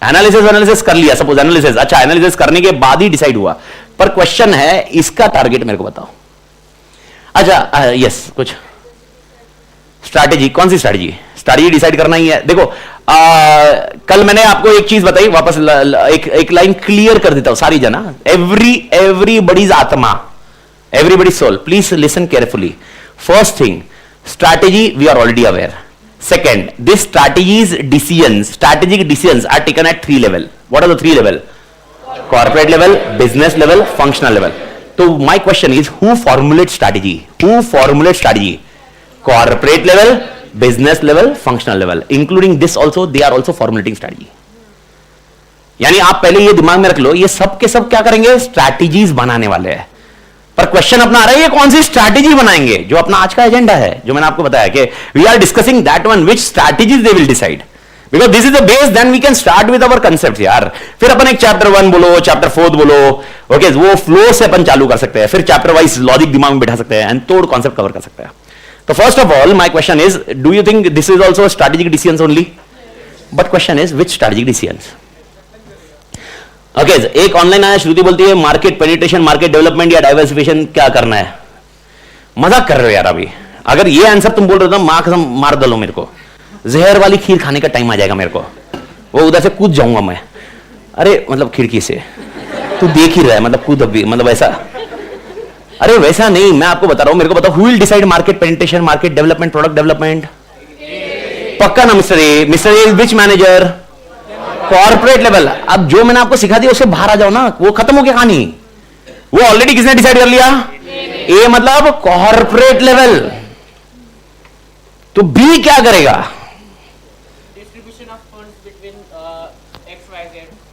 एनालिसिस कर लिया, सपोज एनालिसिस, अच्छा एनालिसिस करने के बाद ही डिसाइड हुआ, पर क्वेश्चन है इसका टारगेट मेरे को बताओ। अच्छा यस कुछ स्ट्रैटेजी, कौन सी स्ट्रैटेजी डिसाइड करना ही है। देखो कल मैंने आपको एक चीज बताई, वापस एक लाइन क्लियर कर देता हूं सारी जना, एवरीबडीज आत्मा, everybody's soul, please listen carefully. First thing, strategy we are already aware. Second, this strategic decisions are taken at 3 level. What are the 3 level? Corporate level, business level, functional level. So my question is, who formulates strategy? Corporate level, business level, functional level, including this also, they are also formulating strategy. यानी आप पहले ये दिमाग में रख लो, ये सब के सब क्या करेंगे? स्ट्रैटेजीज बनाने वाले हैं। पर क्वेश्चन अपना आ रहा है, ये कौन सी स्ट्रैटेजी बनाएंगे? जो अपना आज का एजेंडा है, जो मैंने आपको बताया कि we are discussing that one, which strategies they will decide. Because this is the base, then we can start with our concept यार. फिर अपन एक चैप्टर 1 बोलो, चैप्टर 4 बोलो, ओके, वो फ्लो से अपन चालू कर सकते हैं, फिर चैप्टर वाइज लॉजिक दिमाग में बैठा सकते हैं एंड तोड़ कॉन्सेप्ट कवर कर सकते हैं. तो first of all my question is, do you think this is also strategic decisions only? But question is which strategic decisions? Okay, एक ऑनलाइन आया, श्रुति बोलती है मार्केट पेनिट्रेशन, मार्केट डेवलपमेंट या डाइवर्सिफिकेशन क्या करना है. मजाक कर रहे हो यार. अभी अगर ये आंसर तुम बोल रहे हो ना, मां कसम मार दलो मेरे को, जहर वाली खीर खाने का टाइम आ जाएगा मेरे को, वो उधर से कूद जाऊंगा मैं. अरे मतलब खिड़की से तू देख ही रहा है, मतलब कूद अभी, मतलब ऐसा. अरे वैसा नहीं, मैं आपको बता रहा हूं. मेरे को बताओ, who will decide market penetration, market development, product development? पक्का ना mister A? Mister A which manager? Corporate level. अब जो मैंने आपको सिखा दिया उससे बाहर आ जाओ ना, वो खत्म हो गया कहानी. वो ऑलरेडी किसने डिसाइड कर लिया? ए मतलब कॉर्पोरेट लेवल. तो बी क्या करेगा?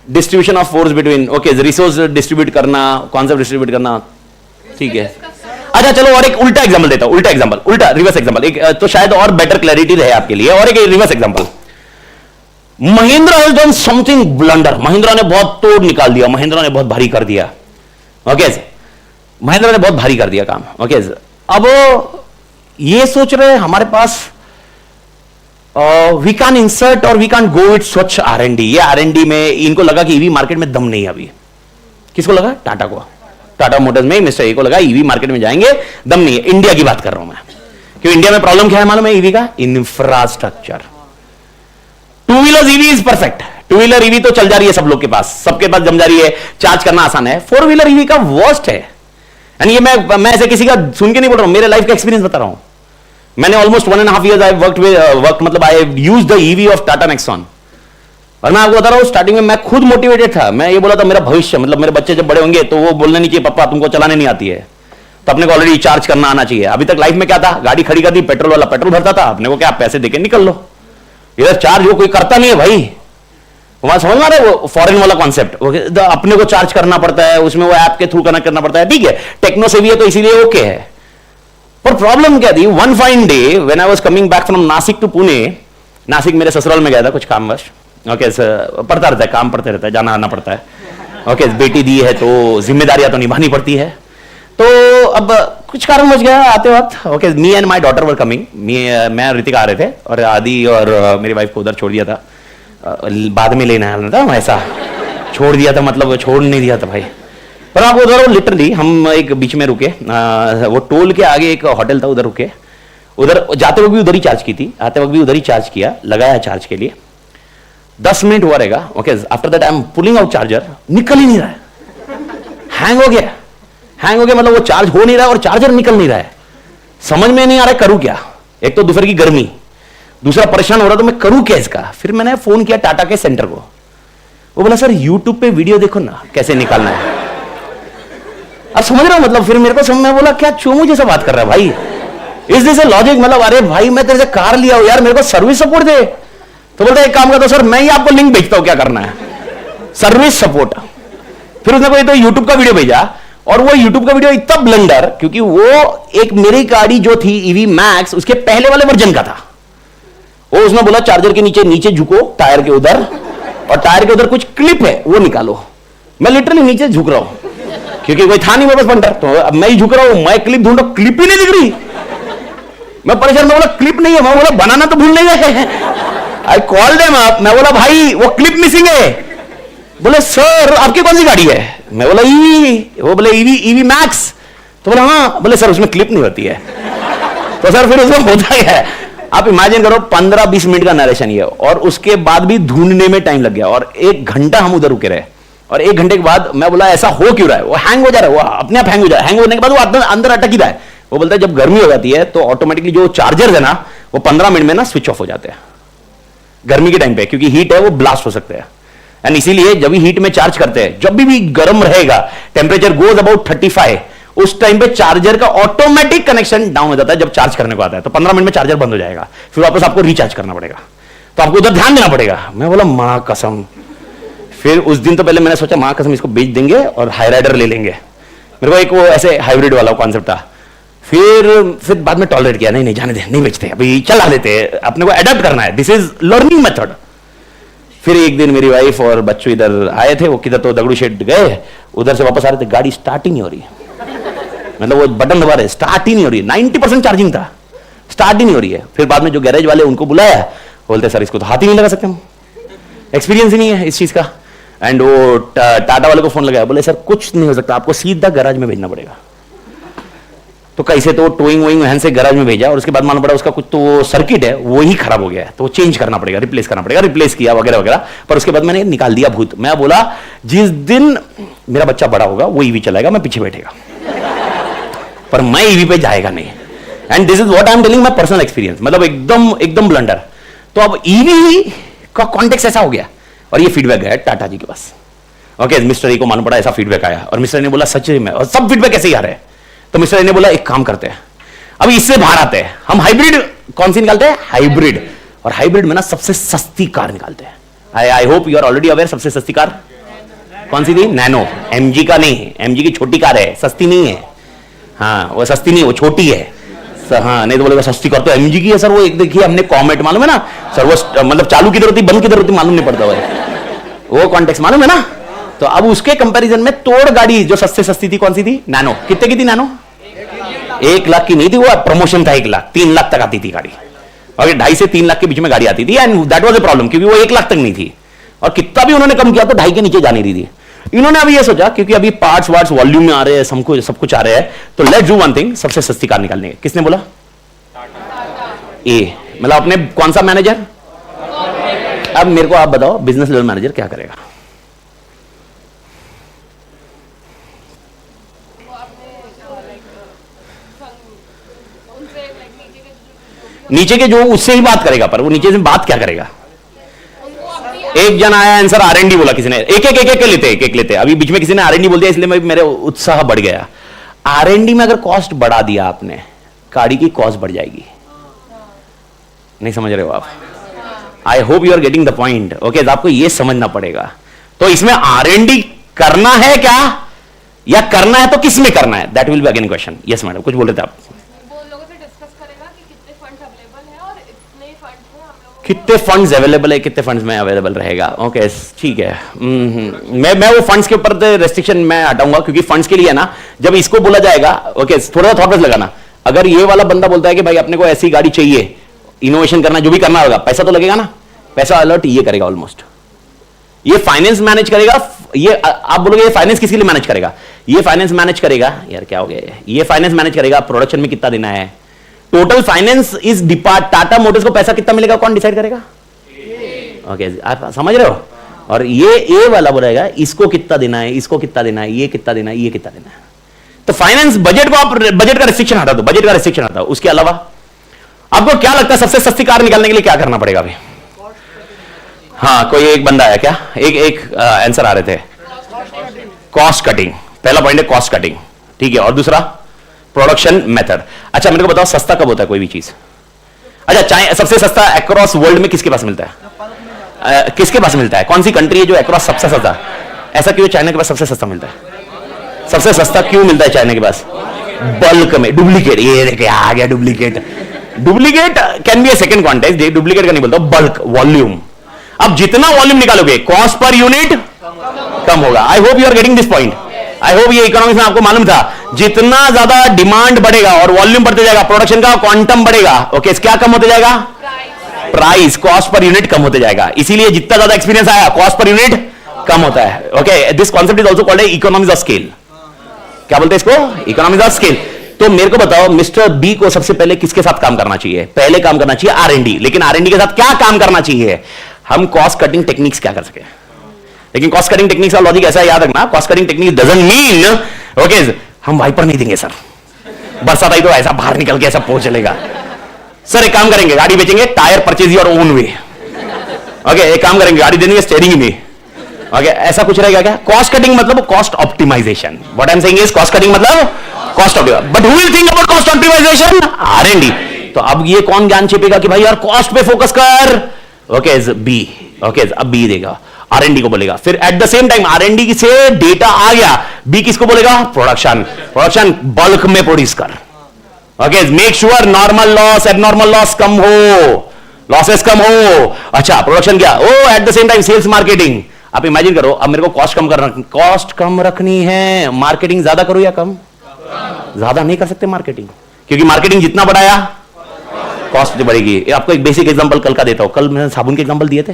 Distribution of force between, okay, resource distribute करना, कॉन्सेप्ट डिस्ट्रीब्यूट करना, ठीक है. अच्छा चलो और एक उल्टा एग्जांपल देता हूं. उल्टा एग्जांपल, उल्टा रिवर्स एग्जांपल, एक तो शायद और बेटर क्लैरिटी रहे आपके लिए. और एक reverse example, Mahindra has done something blunder. Mahindra ने बहुत तोड़ निकाल दिया, महिंद्रा ने बहुत भारी कर दिया. ओके, महिंद्रा ने बहुत भारी कर दिया काम. ओके, अब ये सोच रहे हमारे पास वी कैन इंसर्ट और वी कैन गो विथ स्वच्छ R&D. ये R&D में इनको लगा कि ईवी मार्केट में दम नहीं है अभी. किसको लगा? टाटा को. टाटा मोटर्स में मिस्टर ए को लगा ईवी मार्केट में जाएंगे, दम नहीं है. इंडिया की बात कर रहा हूं मैं, क्योंकि इंडिया में प्रॉब्लम क्या है मालूम है ईवी का? Infrastructure. Two wheeler EV is perfect. Two wheeler EV तो चल जा रही है सब लोग के पास, सबके पास जम जा रही है, चार्ज करना आसान है. फोर व्हीलर ईवी का वर्स्ट है. एंड ये मैं ऐसे किसी का सुन के नहीं बोल रहा हूं, मेरे लाइफ का एक्सपीरियंस बता रहा हूं. मैंने ऑलमोस्ट 1.5 years आई वर्कड मतलब I use the EV of Tata Nexon. और मैं आपको बता रहा हूं, स्टार्टिंग में मैं खुद मोटिवेटेड था. मैं ये बोला था मेरा भविष्य, मतलब मेरे बच्चे जब बड़े होंगे तो वो बोलने नहीं चाहिए पापा तुमको चलाने नहीं आती है, तो अपने को ऑलरेडी चार्ज करना आना चाहिए. अभी तक लाइफ में क्या था? गाड़ी खड़ी कर दी, पेट्रोल वाला पेट्रोल भरता था, अपने को क्या पैसे देके निकल लो. इधर चार्ज वो कोई करता नहीं है भाई. वहां समझ में आ रहा है वो फॉरेन वाला कॉन्सेप्ट? अपने को चार्ज करना पड़ता है, उसमें वो ऐप के थ्रू कनेक्ट करना पड़ता है. ठीक है, टेक्नो से भी है तो इसीलिए ओके है. पर प्रॉब्लम क्या थी? One fine day when I was coming back from Nashik to Pune, Nashik मेरे ससुराल में गया था कुछ कामवश. ओके, पड़ता रहता है, काम पड़ते रहता है, जाना आना पड़ता है. ओके, बेटी दी है तो जिम्मेदारियां तो निभानी पड़ती है. तो अब कुछ कारण बच गया आते वक्त. Okay, me and my daughter were coming. मैं ऋतिका आ रहे थे और आदि और मेरी वाइफ को उधर छोड़ दिया था. बाद में लेना आना था, ऐसा छोड़ दिया था, मतलब छोड़ नहीं दिया था भाई. पर आपको उधर लिटरली हम एक बीच में रुके, वो टोल के आगे एक होटल था, उधर रुके. उधर जाते वक्त भी उधर ही चार्ज की थी, आते वक्त भी उधर ही चार्ज किया, लगाया चार्ज के लिए. 10 मिनट हुआ रहेगा. Okay, after that I am pulling out charger, निकल ही नहीं रहा है. हैंग हो गया. हैंग हो गया मतलब वो चार्ज हो नहीं रहा है और चार्जर निकल नहीं रहा है. समझ में नहीं आ रहा है करूं क्या. एक तो दोपहर की गर्मी, दूसरा परेशान हो रहा तो मैं करूं क्या इसका. फिर मैंने फोन किया टाटा के सेंटर को. वो बोला सर यूट्यूब पे वीडियो देखो ना कैसे निकालना है. अब समझ रहा हूं मतलब. फिर मेरे को समझ में बोला क्या चोमू जैसा बात कर रहा है भाई, इज दिस ए लॉजिक? मतलब अरे भाई मैं तेरे से कार लिया हूं यार, मेरे को सर्विस सपोर्ट दे. तो बोलता एक काम करता हूं सर, मैं ही आपको लिंक भेजता हूं, क्या करना है, सर्विस सपोर्ट. फिर उसने कोई तो यूट्यूब का वीडियो भेजा, और वो यूट्यूब का वीडियो इतना ब्लंडर, क्योंकि वो एक मेरी गाड़ी जो थी ईवी मैक्स उसके पहले वाले वर्जन का था. वो उसने बोला चार्जर के नीचे नीचे झुको टायर के उधर, और टायर के उधर कुछ क्लिप है वो निकालो. मैं लिटरली नीचे झुक रहा हूं क्योंकि कोई था नहीं मेरे पास बंटर, तो अब मैं ही झुक रहा हूं. मैं क्लिप ढूंढ रहा हूं, क्लिप ही नहीं दिख रही. मैं परेशान, मैं बोला क्लिप नहीं है. मैं बोला बनाना तो भूल नहीं गए. आई कॉल देम अप, मैं बोला भाई वो क्लिप मिसिंग है. बोले सर आपकी कौन सी गाड़ी है? मैं बोला ईवी. वो बोले ईवी मैक्स. तो बोला हाँ. बोले सर उसमें क्लिप नहीं होती है. तो सर फिर उसमें होता ही है. आप इमेजिन करो 15-20 मिनट का नरेशन ये, और उसके बाद भी ढूंढने में टाइम लग गया, और 1 घंटा हम उधर रुके रहे. और 1 घंटे के बाद मैं बोला ऐसा हो क्यों रहा है? वो हैंग हो जा रहा है, वो अपने आप हैंग हो जा रहा है. हैंग होने के बाद वो अंदर अटक ही रहा है. वो बोलता है जब गर्मी हो जाती है तो ऑटोमेटिकली जो चार्जर है ना वो 15 मिनट में ना स्विच ऑफ हो जाते हैं गर्मी के टाइम पे, क्योंकि हीट है वो ब्लास्ट हो सकते हैं. एंड इसीलिए जब भी हीट में चार्ज करते हैं, जब भी गर्म रहेगा, टेम्परेचर गोज अबाउट 35, उस टाइम पे चार्जर का ऑटोमेटिक कनेक्शन डाउन हो जाता है. जब चार्ज करने को आता है तो 15 मिनट में चार्जर बंद हो जाएगा, फिर वापस आपको रिचार्ज करना पड़ेगा. तो आपको उधर ध्यान देना पड़ेगा. मैं बोला मां कसम. फिर उस दिन तो पहले मैंने सोचा मां कसम इसको बेच देंगे और हाई राइडर ले लेंगे. मेरे को एक वो ऐसे हाइब्रिड वाला कॉन्सेप्ट था. फिर बाद में टॉलरेट किया, नहीं जाने दे, नहीं बेचते, अभी चला लेते, अपने को अडॉप्ट करना है. This is learning method. फिर एक दिन मेरी वाइफ और बच्चों इधर आए थे, वो किधर तो दगड़ू शेड गए, उधर से वापस आ रहे थे, गाड़ी स्टार्ट ही नहीं हो रही, मतलब वो बटन दबा रहे, स्टार्ट ही नहीं हो रही, 90% चार्जिंग था, स्टार्ट ही नहीं हो रही है। फिर बाद में जो गैरेज वाले उनको बुलाया, बोलते सर इसको तो हाथ ही नहीं लगा सकते हम, एक्सपीरियंस ही नहीं है इस चीज का। एंड वो टाटा वाले को फोन लगाया, बोले सर कुछ नहीं हो सकता, आपको सीधा गैराज में भेजना पड़ेगा। तो कैसे तो टोइंग वोइंग वहां से गैराज में भेजा, और उसके बाद मालूम पड़ा उसका कुछ तो सर्किट है वो ही खराब हो गया है, तो वो चेंज करना पड़ेगा, रिप्लेस करना पड़ेगा, रिप्लेस किया वगैरह वगैरह। पर उसके बाद मैंने निकाल दिया भूत। मैं बोला जिस दिन मेरा बच्चा बड़ा होगा वो ईवी चलाएगा, मैं पीछे बैठेगा, पर मैं ईवी पे जाएगा नहीं। And this is what I am telling my personal experience, मतलब एकदम ब्लंडर। तो अब ईवी का कॉन्टेक्स्ट ऐसा हो गया, और ये फीडबैक गया टाटा जी के पास। ओके, मिस्टर ए को मालूम पड़ा ऐसा फीडबैक आया, और मिस्टर ने बोला सच में, और सब फीडबैक ऐसे ही आ रहे हैं। तो मिस्टर ए ने बोला एक काम करते हैं, अभी इससे बाहर आते हैं, हम हाइब्रिड कौन सी निकालते हैं, हाइब्रिड, और हाइब्रिड में ना सबसे सस्ती कार निकालते हैं। I hope you are already aware, सबसे सस्ती कार कौन सी थी, नैनो, एमजी का नहीं, एमजी की छोटी कार है, सस्ती नहीं है, हाँ वो सस्ती नहीं, वो छोटी है। हाँ नहीं तो बोलेगा सस्ती कार तो एमजी की है सर, वो एक देखिए हमने कॉमेट मालूम है ना सर, वो मतलब चालू किधर होती बंद किधर होती मालूम नहीं पड़ता वो कॉन्टेक्स्ट मालूम है ना। तो अब उसके कंपैरिजन में तोड़ गाड़ी जो सबसे सस्ती थी कौन सी थी, नैनो। कितने की थी नैनो, 1 लाख की नहीं थी, वो प्रमोशन था 1 लाख, 3 लाख तक आती थी गाड़ी, और 2.5 से 3 लाख के बीच में गाड़ी आती थी, and that was a problem, क्योंकि वो 1 लाख तक नहीं थी, और कितना भी उन्होंने कम किया तो 2.5 के नीचे जाने दी थी। इन्होंने अभी ये सोचा क्योंकि अभी पार्ट्स वार्ट्स वॉल्यूम में आ रहे हैं, सब कुछ आ रहे हैं, तो लेट्स डू वन थिंग, सबसे सस्ती कार निकालने। किसने बोला, ए, मतलब अपने कौन सा मैनेजर। अब मेरे को आप बताओ बिजनेस लेवल मैनेजर क्या करेगा, नीचे के जो उससे ही बात करेगा, पर वो नीचे से बात क्या करेगा। एक जन आया आंसर आरएनडी बोला, किसी ने एक लेते अभी बीच में किसी ने आरएनडी बोल दिया, इसलिए मेरे उत्साह बढ़ गया। आरएनडी में अगर कॉस्ट बढ़ा दिया आपने, गाड़ी की कॉस्ट बढ़ जाएगी। नहीं समझ रहे हो आप, I hope you are getting the point. Okay, आपको ये समझना पड़ेगा। तो इसमें आरएनडी करना है क्या, या करना है तो किस में करना है, that will be again question. Yes madam, कुछ बोल रहे थे आप। कितने फंड्स अवेलेबल है, कितने फंड्स में अवेलेबल रहेगा। ओके ठीक है, मैं वो फंड्स के ऊपर रेस्ट्रिक्शन मैं हटाऊंगा, क्योंकि फंड्स के लिए ना जब इसको बोला जाएगा, ओके थोड़ा थॉट प्रोसेस लगाना। अगर ये वाला बंदा बोलता है कि भाई अपने को ऐसी गाड़ी चाहिए, इनोवेशन करना, जो भी करना होगा, पैसा तो लगेगा ना, पैसा अलर्ट ये करेगा ऑलमोस्ट, ये फाइनेंस मैनेज करेगा। ये आप बोलोगे ये फाइनेंस किसके लिए मैनेज करेगा, ये फाइनेंस मैनेज करेगा, यार क्या हो गया, ये फाइनेंस मैनेज करेगा, प्रोडक्शन में कितना देना है, total finance is depart. Tata Motors को पैसा कितना मिलेगा कौन डिसाइड करेगा। ओके आप समझ रहे हो। और ये ए वाला बोलेगा इसको कितना देना है, इसको कितना देना है, ये कितना देना है, ये कितना देना है। तो फाइनेंस बजट को आप बजट का रिस्ट्रिक्शन हटा दो, बजट का रिस्ट्रिक्शन हटाओ। उसके अलावा आपको क्या लगता है सबसे सस्ती कार निकालने के लिए क्या करना पड़ेगा अभी। हाँ कोई एक बंदा आया क्या, एक आंसर आ रहे थे, कॉस्ट कटिंग। पहला पॉइंट है कॉस्ट कटिंग, ठीक है। और दूसरा प्रोडक्शन मेथड। अच्छा मेरे को बताओ सस्ता कब होता है कोई भी चीज। अच्छा चाहे सबसे सस्ता अक्रॉस वर्ल्ड में किसके पास मिलता है, किसके पास मिलता है, कौन सी कंट्री है जो अक्रॉस सबसे सस्ता। ऐसा क्यों चाइना के पास सबसे सस्ता मिलता है। सबसे सस्ता क्यों मिलता है चाइना के पास, बल्क में। डुप्लीकेट, ये देखिए आ गया duplicate. Duplicate can be A second context, duplicate का नहीं बोलता, बल्क वॉल्यूम। अब जितना वॉल्यूम निकालोगे कॉस्ट पर यूनिट कम होगा। I hope you are getting this point. I hope ये इकोनॉमिक्स में आपको मालूम था, जितना ज्यादा डिमांड बढ़ेगा और वॉल्यूम बढ़ते जाएगा, प्रोडक्शन का क्वांटम बढ़ेगा। ओके क्या कम होते जाएगा, प्राइस, कॉस्ट पर यूनिट कम होते जाएगा। इसीलिए जितना ज्यादा एक्सपीरियंस आया कॉस्ट पर यूनिट कम होता है। Okay this concept is also called economics of scale. क्या बोलते हैं इसको, इकोनॉमिक्स ऑफ स्केल। तो मेरे को बताओ मिस्टर बी को सबसे पहले किसके साथ काम करना चाहिए, पहले काम करना चाहिए आरएनडी। लेकिन आरएनडी के साथ क्या काम करना चाहिए, हम कॉस्ट कटिंग टेक्निक्स क्या कर सके। लेकिन कॉस्ट कटिंग टेक्निक्स का लॉजिक ऐसा याद रखना, cost cutting technique doesn't mean okay हम वाइपर नहीं देंगे सर, बरसात आई तो ऐसा बाहर निकल के ऐसा पहुंच चलेगा। सर एक काम करेंगे, गाड़ी बेचेंगे, tyre purchase your own way. Okay एक काम करेंगे, गाड़ी देंगे स्टीयरिंग में। ओके ऐसा कुछ रहेगा क्या। कॉस्ट कटिंग मतलब cost optimisation. What I am saying is cost cutting मतलब cost optimisation. But who will think about cost optimisation, R&D. तो अब ये कौन ज्ञान छिपेगा कि भाई यार कॉस्ट पे फोकस कर। ओके बी, ओके अब बी देगा, आरएनडी को बोलेगा। फिर at the same time R&D से डेटा आ गया, बी किसको बोलेगा, प्रोडक्शन। प्रोडक्शन बल्क में प्रोड्यूस कर। Okay make sure normal loss abnormal loss कम हो। लॉसेस कम हो, अच्छा प्रोडक्शन क्या ओ, at the same time sales marketing. आप इमेजिन करो, अब मेरे को कॉस्ट कम रखनी है, मार्केटिंग ज्यादा करो या कम? ज्यादा नहीं कर सकते मार्केटिंग, क्योंकि मार्केटिंग जितना बढ़ाया कॉस्ट बढ़ेगी। आपको एक बेसिक एग्जांपल कल का देता हूं। कल मैंने साबुन के एग्जांपल दिए थे।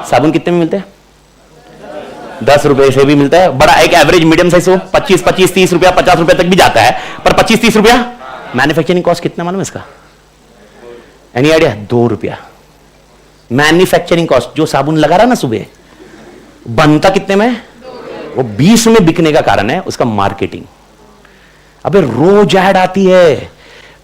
साबुन कितने में मिलते हैं? 10 रुपए से भी मिलता है, बड़ा एक एवरेज मीडियम साइज हो 25 30 रुपया, 50 रुपए तक भी जाता है, पर 25 30 रुपया। मैन्युफैक्चरिंग कॉस्ट कितना मालूम है इसका? Any idea? 2 रुपया मैन्युफैक्चरिंग कॉस्ट। जो साबुन लगा रहा ना सुबह, बनता कितने में? वो 20 में बिकने का कारण है उसका मार्केटिंग। अबे रोज ऐड आती है,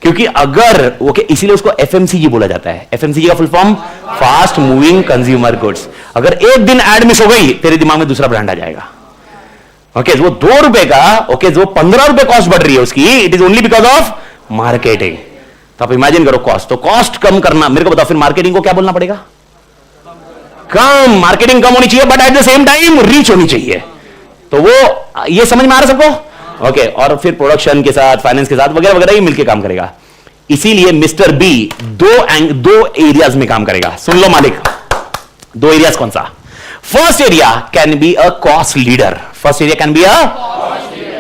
क्योंकि अगर ओके, इसीलिए उसको एफएमसीजी बोला जाता है। एफएमसीजी का full form fast moving consumer goods. अगर एक दिन ऐड मिस हो गई, तेरे दिमाग में दूसरा ब्रांड आ जाएगा। ओके, वो 2 रुपए का ओके, जो 15 रुपए कॉस्ट बढ़ रही है उसकी, it is only because of marketing. तो आप इमेजिन करो कॉस्ट, तो कॉस्ट कम करना, मेरे को बताओ फिर मार्केटिंग को क्या बोलना पड़ेगा? कम। मार्केटिंग कम होनी चाहिए, but at the same time reach होनी चाहिए। तो वो ये समझ में आ रहा सबको? ओके, और फिर प्रोडक्शन के साथ, फाइनेंस के साथ वगैरह वगैरह ही मिलकर काम करेगा। इसीलिए मिस्टर बी दो एरियाज में काम करेगा। सुन लो मालिक, 2 एरियाज कौन सा? First area can be a cost leader. First area can be a,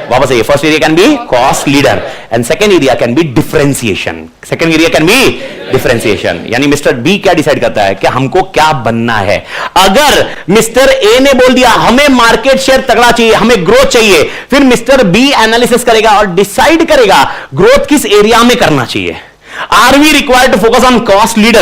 वापस आइए, first area can be cost leader and second area can be differentiation. Second area can be differentiation. यानी mister B क्या decide करता है कि हमको क्या बनना है। अगर मिस्टर ए ने बोल दिया हमें मार्केट शेयर तगड़ा चाहिए, हमें ग्रोथ चाहिए, फिर मिस्टर बी एनालिसिस करेगा और डिसाइड करेगा ग्रोथ किस एरिया में करना चाहिए। Are we required to focus on cost leader?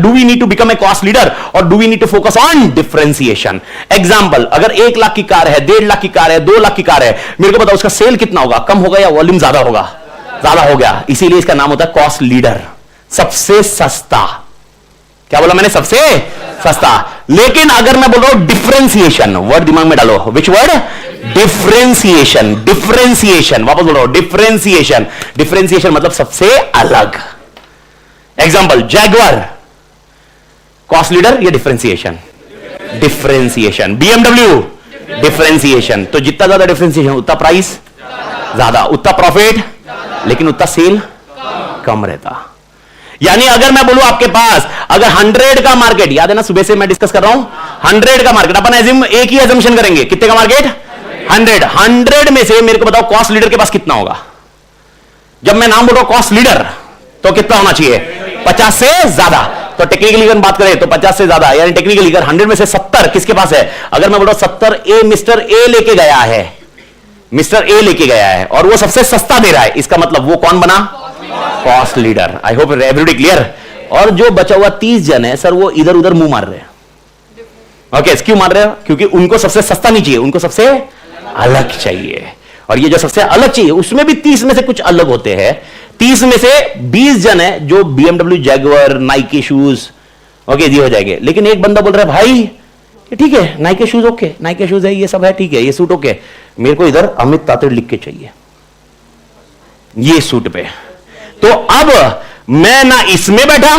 Do we need to become a cost leader or do we need to focus on differentiation? Example, अगर 1 लाख की car है, 1.5 लाख की कार है, 2 लाख की कार है, मेरे को बताओ उसका सेल कितना होगा? कम होगा या वॉल्यूम ज्यादा होगा? ज्यादा हो गया। इसीलिए इसका नाम होता है कॉस्ट लीडर, सबसे सस्ता। क्या बोला मैंने? सबसे सस्ता। लेकिन अगर मैं बोल रहा हूं डिफरेंशिएशन, वर्ड दिमाग में डालो। Which word? डिफरेंशिएशन। डिफरेंशिएशन, वापस बोल रहा हूं, डिफरेंशिएशन। डिफरेंशिएशन मतलब सबसे अलग। एग्जांपल, जैगुआर कॉस्ट लीडर या डिफरेंशिएशन? डिफरेंशिएशन। BMW differentiation. तो जितना ज्यादा डिफरेंशिएशन उतना प्राइस ज्यादा, उतना प्रॉफिट, लेकिन उतना सेल कम रहता। यानी अगर मैं बोलूं आपके पास अगर 100 का मार्केट, याद है ना सुबह से मैं डिस्कस कर रहा हूं, 100 का मार्केट, अपन एक ही एजम्पशन करेंगे, कितने का मार्केट? 100 में से मेरे को बताओ कॉस्ट लीडर के पास कितना होगा? जब मैं नाम बोल रहा हूं कॉस्ट लीडर, तो कितना होना चाहिए? 50 से ज्यादा। तो टेक्निकली अगर बात करें तो 50 से ज्यादा, यानी टेक्निकली अगर 100 में से 70 किसके पास है? अगर मैं बोल रहा हूं 70 ए मिस्टर ए लेके गया है, मिस्टर ए लेके गया है और वो सबसे सस्ता दे रहा है, इसका मतलब वो कौन बना? Cost leader. आई होप एवरीबॉडी क्लियर। और जो बचा हुआ 30 जन है सर, वो इधर उधर मुंह मार रहे हैं। ओके, क्यों मार रहे हैं? क्योंकि उनको सबसे सस्ता नहीं चाहिए, उनको सबसे अलग चाहिए। और ये जो सबसे अलग चाहिए उसमें भी 30 में से कुछ अलग होते हैं। 30 में से 20 जन है जो BMW, Jaguar, Nike shoes okay जी हो जाएंगे। लेकिन एक बंदा बोल रहा है भाई ठीक है Nike shoes okay, Nike shoes है, ये सब है ठीक है, ये सूट ओके, मेरे को इधर अमित तातड़ लिख के चाहिए ये सूट पे। तो अब मैं ना इसमें बैठा,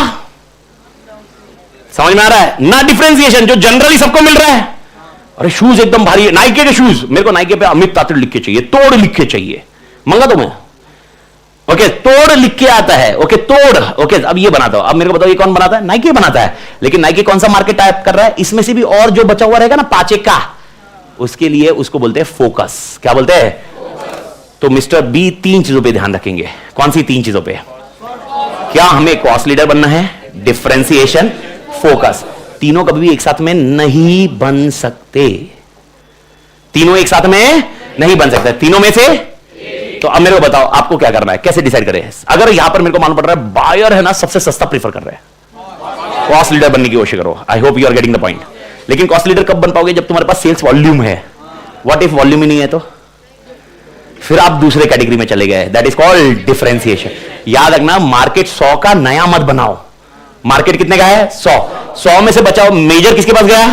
समझ में आ रहा है ना? डिफरेंशिएशन जो जनरली सबको मिल रहा है। अरे शूज एकदम भारी है, नाइके के शूज, मेरे को नाइके पे अमित तातड़ लिख के चाहिए, तोड़ लिख के चाहिए, मंगा दो मैं। ओके, तोड़ लिख के आता है। ओके, तोड़। ओके, अब ये बनाता हूं। अब मेरे को बताओ ये कौन बनाता है? नाइके बनाता है। लेकिन नाइके कौन सा मार्केट टाइप कर रहा है? इसमें से भी और जो बचा हुआ रहेगा ना 5 का, उसके लिए उसको बोलते हैं फोकस। क्या बोलते हैं? तो मिस्टर बी 3 चीजों पे ध्यान रखेंगे। कौन सी 3 चीजों पे? क्या हमें कॉस्ट लीडर बनना है, डिफरेंशिएशन, फोकस। तीनों कभी भी एक साथ में नहीं बन सकते। तीनों एक साथ में नहीं बन सकते, तीनों में से। तो अब मेरे को बताओ आपको क्या करना है, कैसे डिसाइड करें? अगर यहां पर मेरे को मालूम पड़ रहा है बायर है ना सबसे सस्ता प्रीफर कर रहे हैं, कॉस्ट लीडर बनने की कोशिश करो। I hope you are getting the point. लेकिन कॉस्ट लीडर कब बन पाओगे? जब तुम्हारे पास सेल्स वॉल्यूम है। व्हाट इफ वॉल्यूम ही नहीं है? तो फिर आप दूसरे कैटेगरी में चले गए, दैट इज कॉल्ड डिफरेंशिएशन। याद रखना, मार्केट 100 का नया मत बनाओ। मार्केट कितने का है? 100 में से बचाओ, मेजर किसके पास गया?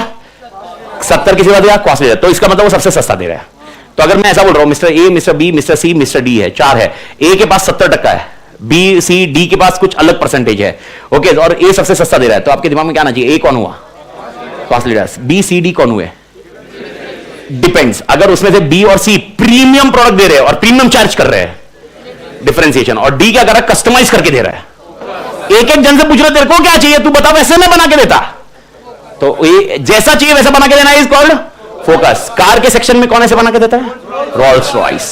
70 किसके पास गया? Cost leader. तो इसका मतलब वो सबसे सस्ता दे रहा है। तो अगर मैं ऐसा बोल रहा हूं mister A, mister B, mister C, mister D है, 4 है, ए के पास 70% है, बी सी डी के पास कुछ अलग परसेंटेज है, ओके, और ए सबसे सस्ता दे रहा है, तो आपके दिमाग में क्या आना चाहिए? ए कौन हुआ? Cost leader. B C D कौन हुए? डिपेंड्स। अगर उसमें से बी और सी प्रीमियम प्रोडक्ट दे रहे हैं और प्रीमियम चार्ज कर रहे हैं, डिफरेंशिएशन। और डी क्या कर रहा है? कस्टमाइज करके दे रहा है, एक एक जन से पूछ रहे तेरे को क्या चाहिए, तू बता, वैसे मैं बना के देता। तो ये जैसा चाहिए वैसा बना के देना इज कॉल्ड फोकस। कार के सेक्शन में कौन ऐसे बना के देता है? Rolls Royce.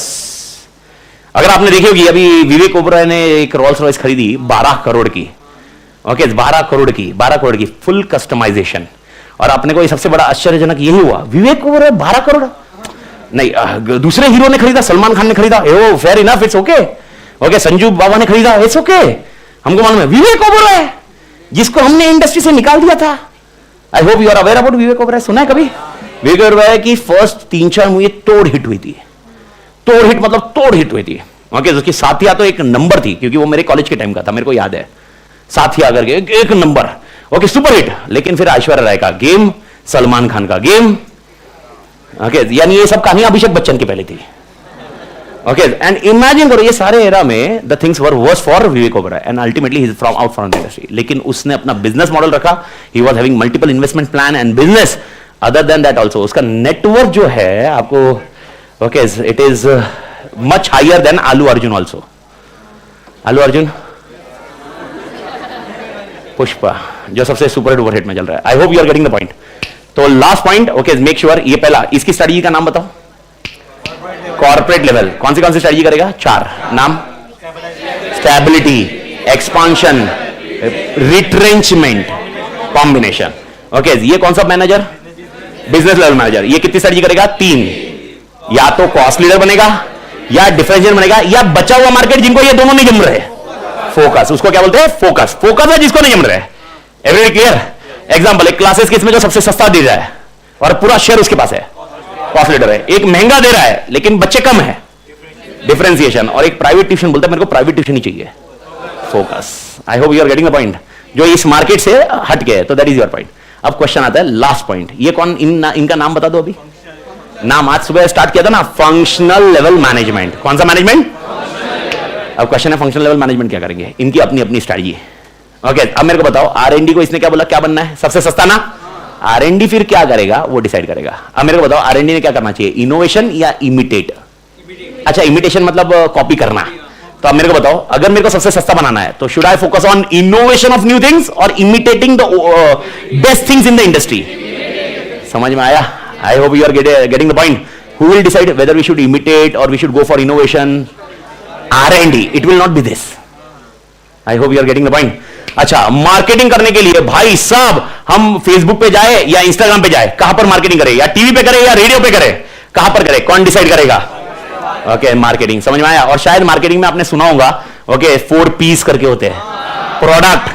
अगर आपने देखी होगी, अभी विवेक ओबरॉय ने एक रोल्स रॉयस खरीदी 12 करोड़ की। ओके, 12 करोड़ की फुल कस्टमाइजेशन। और आपने को सबसे बड़ा आश्चर्यजनक यही हुआ, विवेक ओबरॉय 12 करोड़ नहीं, दूसरे हीरो ने खरीदा, सलमान खान ने खरीदा, oh fair enough, it's okay. Okay, Sanju Baba ने खरीदा, इट्स ओके, हमको मालूम है। विवेक ओबरॉय जिसको हमने इंडस्ट्री से निकाल दिया था, I hope you are aware about Vivek Oberoi. सुना है कभी? विवेक ओबरॉय की फर्स्ट 3-4 मूवी तोड़ हिट हुई थी। तोड़ हिट मतलब तोड़ हिट हुई थी। ओके, उसकी साथिया तो एक नंबर थी, क्योंकि वो मेरे कॉलेज के टाइम का था, मेरे को याद है। साथिया करके एक नंबर, ओके, सुपर हिट। लेकिन फिर ऐश्वर्या राय का गेम, सलमान खान का गेम, ओके, यानी ये सब कहानी अभिषेक बच्चन की पहले थी। ओके, एंड इमेजिन करो, ये सारे एरा में the things were worse for Vivek Oberoi and ultimately he is from out from the industry. लेकिन उसने अपना बिजनेस मॉडल रखा, he was having multiple investment plan and business. Other than that also उसका network जो है आपको, okay, it is much higher than Allu Arjun also. आलू अर्जुन, पुष्पा जो सबसे सुपर डुपर हिट में चल रहा है। I hope you are getting the point. तो last point, okay, make sure, ये पहला, इसकी स्ट्रेटजी का नाम बताओ। कॉर्पोरेट लेवल कौन सी स्ट्रेटजी करेगा? 4 नाम, stability, expansion, retrenchment, combination. Okay, ये कौन सा मैनेजर? Business level manager. ये कितनी स्ट्रेटजी करेगा? 3, या तो कॉस्ट लीडर बनेगा, या डिफरेंशियल बनेगा, या बचा हुआ मार्केट जिनको ये दोनों नहीं जम रहे, फोकस, उसको क्या बोलते हैं? फोकस। फोकस है जिसको नहीं जम रहे। Everybody clear? एग्जांपल, एक क्लासेस के इसमें जो सबसे सस्ता दे रहा है और पूरा शेयर उसके पास है, कॉस्ट लीडर है। एक महंगा दे रहा है लेकिन बच्चे कम है, डिफरेंशिएशन। और एक प्राइवेट ट्यूशन बोलता है मेरे को प्राइवेट ट्यूशन ही चाहिए, focus. I hope you are getting the point, जो इस मार्केट से हट गए। तो दैट इज योर पॉइंट। अब क्वेश्चन आता है लास्ट पॉइंट, ये कौन, इनका नाम बता दो अभी। नाम आज सुबह स्टार्ट किया था ना, फंक्शनल लेवल मैनेजमेंट। कौन सा मैनेजमेंट? अब क्वेश्चन है फंक्शनल लेवल मैनेजमेंट क्या करेंगे, इनकी अपनी अपनी स्ट्रेटजी। ओके, अब मेरे को बताओ, आर&डी को इसने क्या बोला, क्या बनना है? सबसे सस्ता ना। आर&डी फिर क्या करेगा वो डिसाइड करेगा। अब मेरे को बताओ, आर&डी ने क्या करना चाहिए, इनोवेशन या इमिटेट? अच्छा, इमिटेशन मतलब कॉपी करना। तो अब मेरे को बताओ, अगर मेरे को सबसे सस्ता बनाना है तो should I focus on innovation of new things और imitating the best things in the industry? समझ में आया? I hope you are getting the point. Who will decide whether we should imitate और we should go for innovation? R&D. It will not be this. I hope you are getting the point. अच्छा, marketing करने के लिए भाई साहब हम Facebook पे जाए या इंस्टाग्राम पे जाए, कहां पर मार्केटिंग करें? या टीवी पे करें या रेडियो पे करें? कहां पर करें? कौन डिसाइड करेगा? Okay, marketing. समझ में आया? और शायद मार्केटिंग में आपने सुना होगा, ओके, 4 P's करके होते हैं, प्रोडक्ट,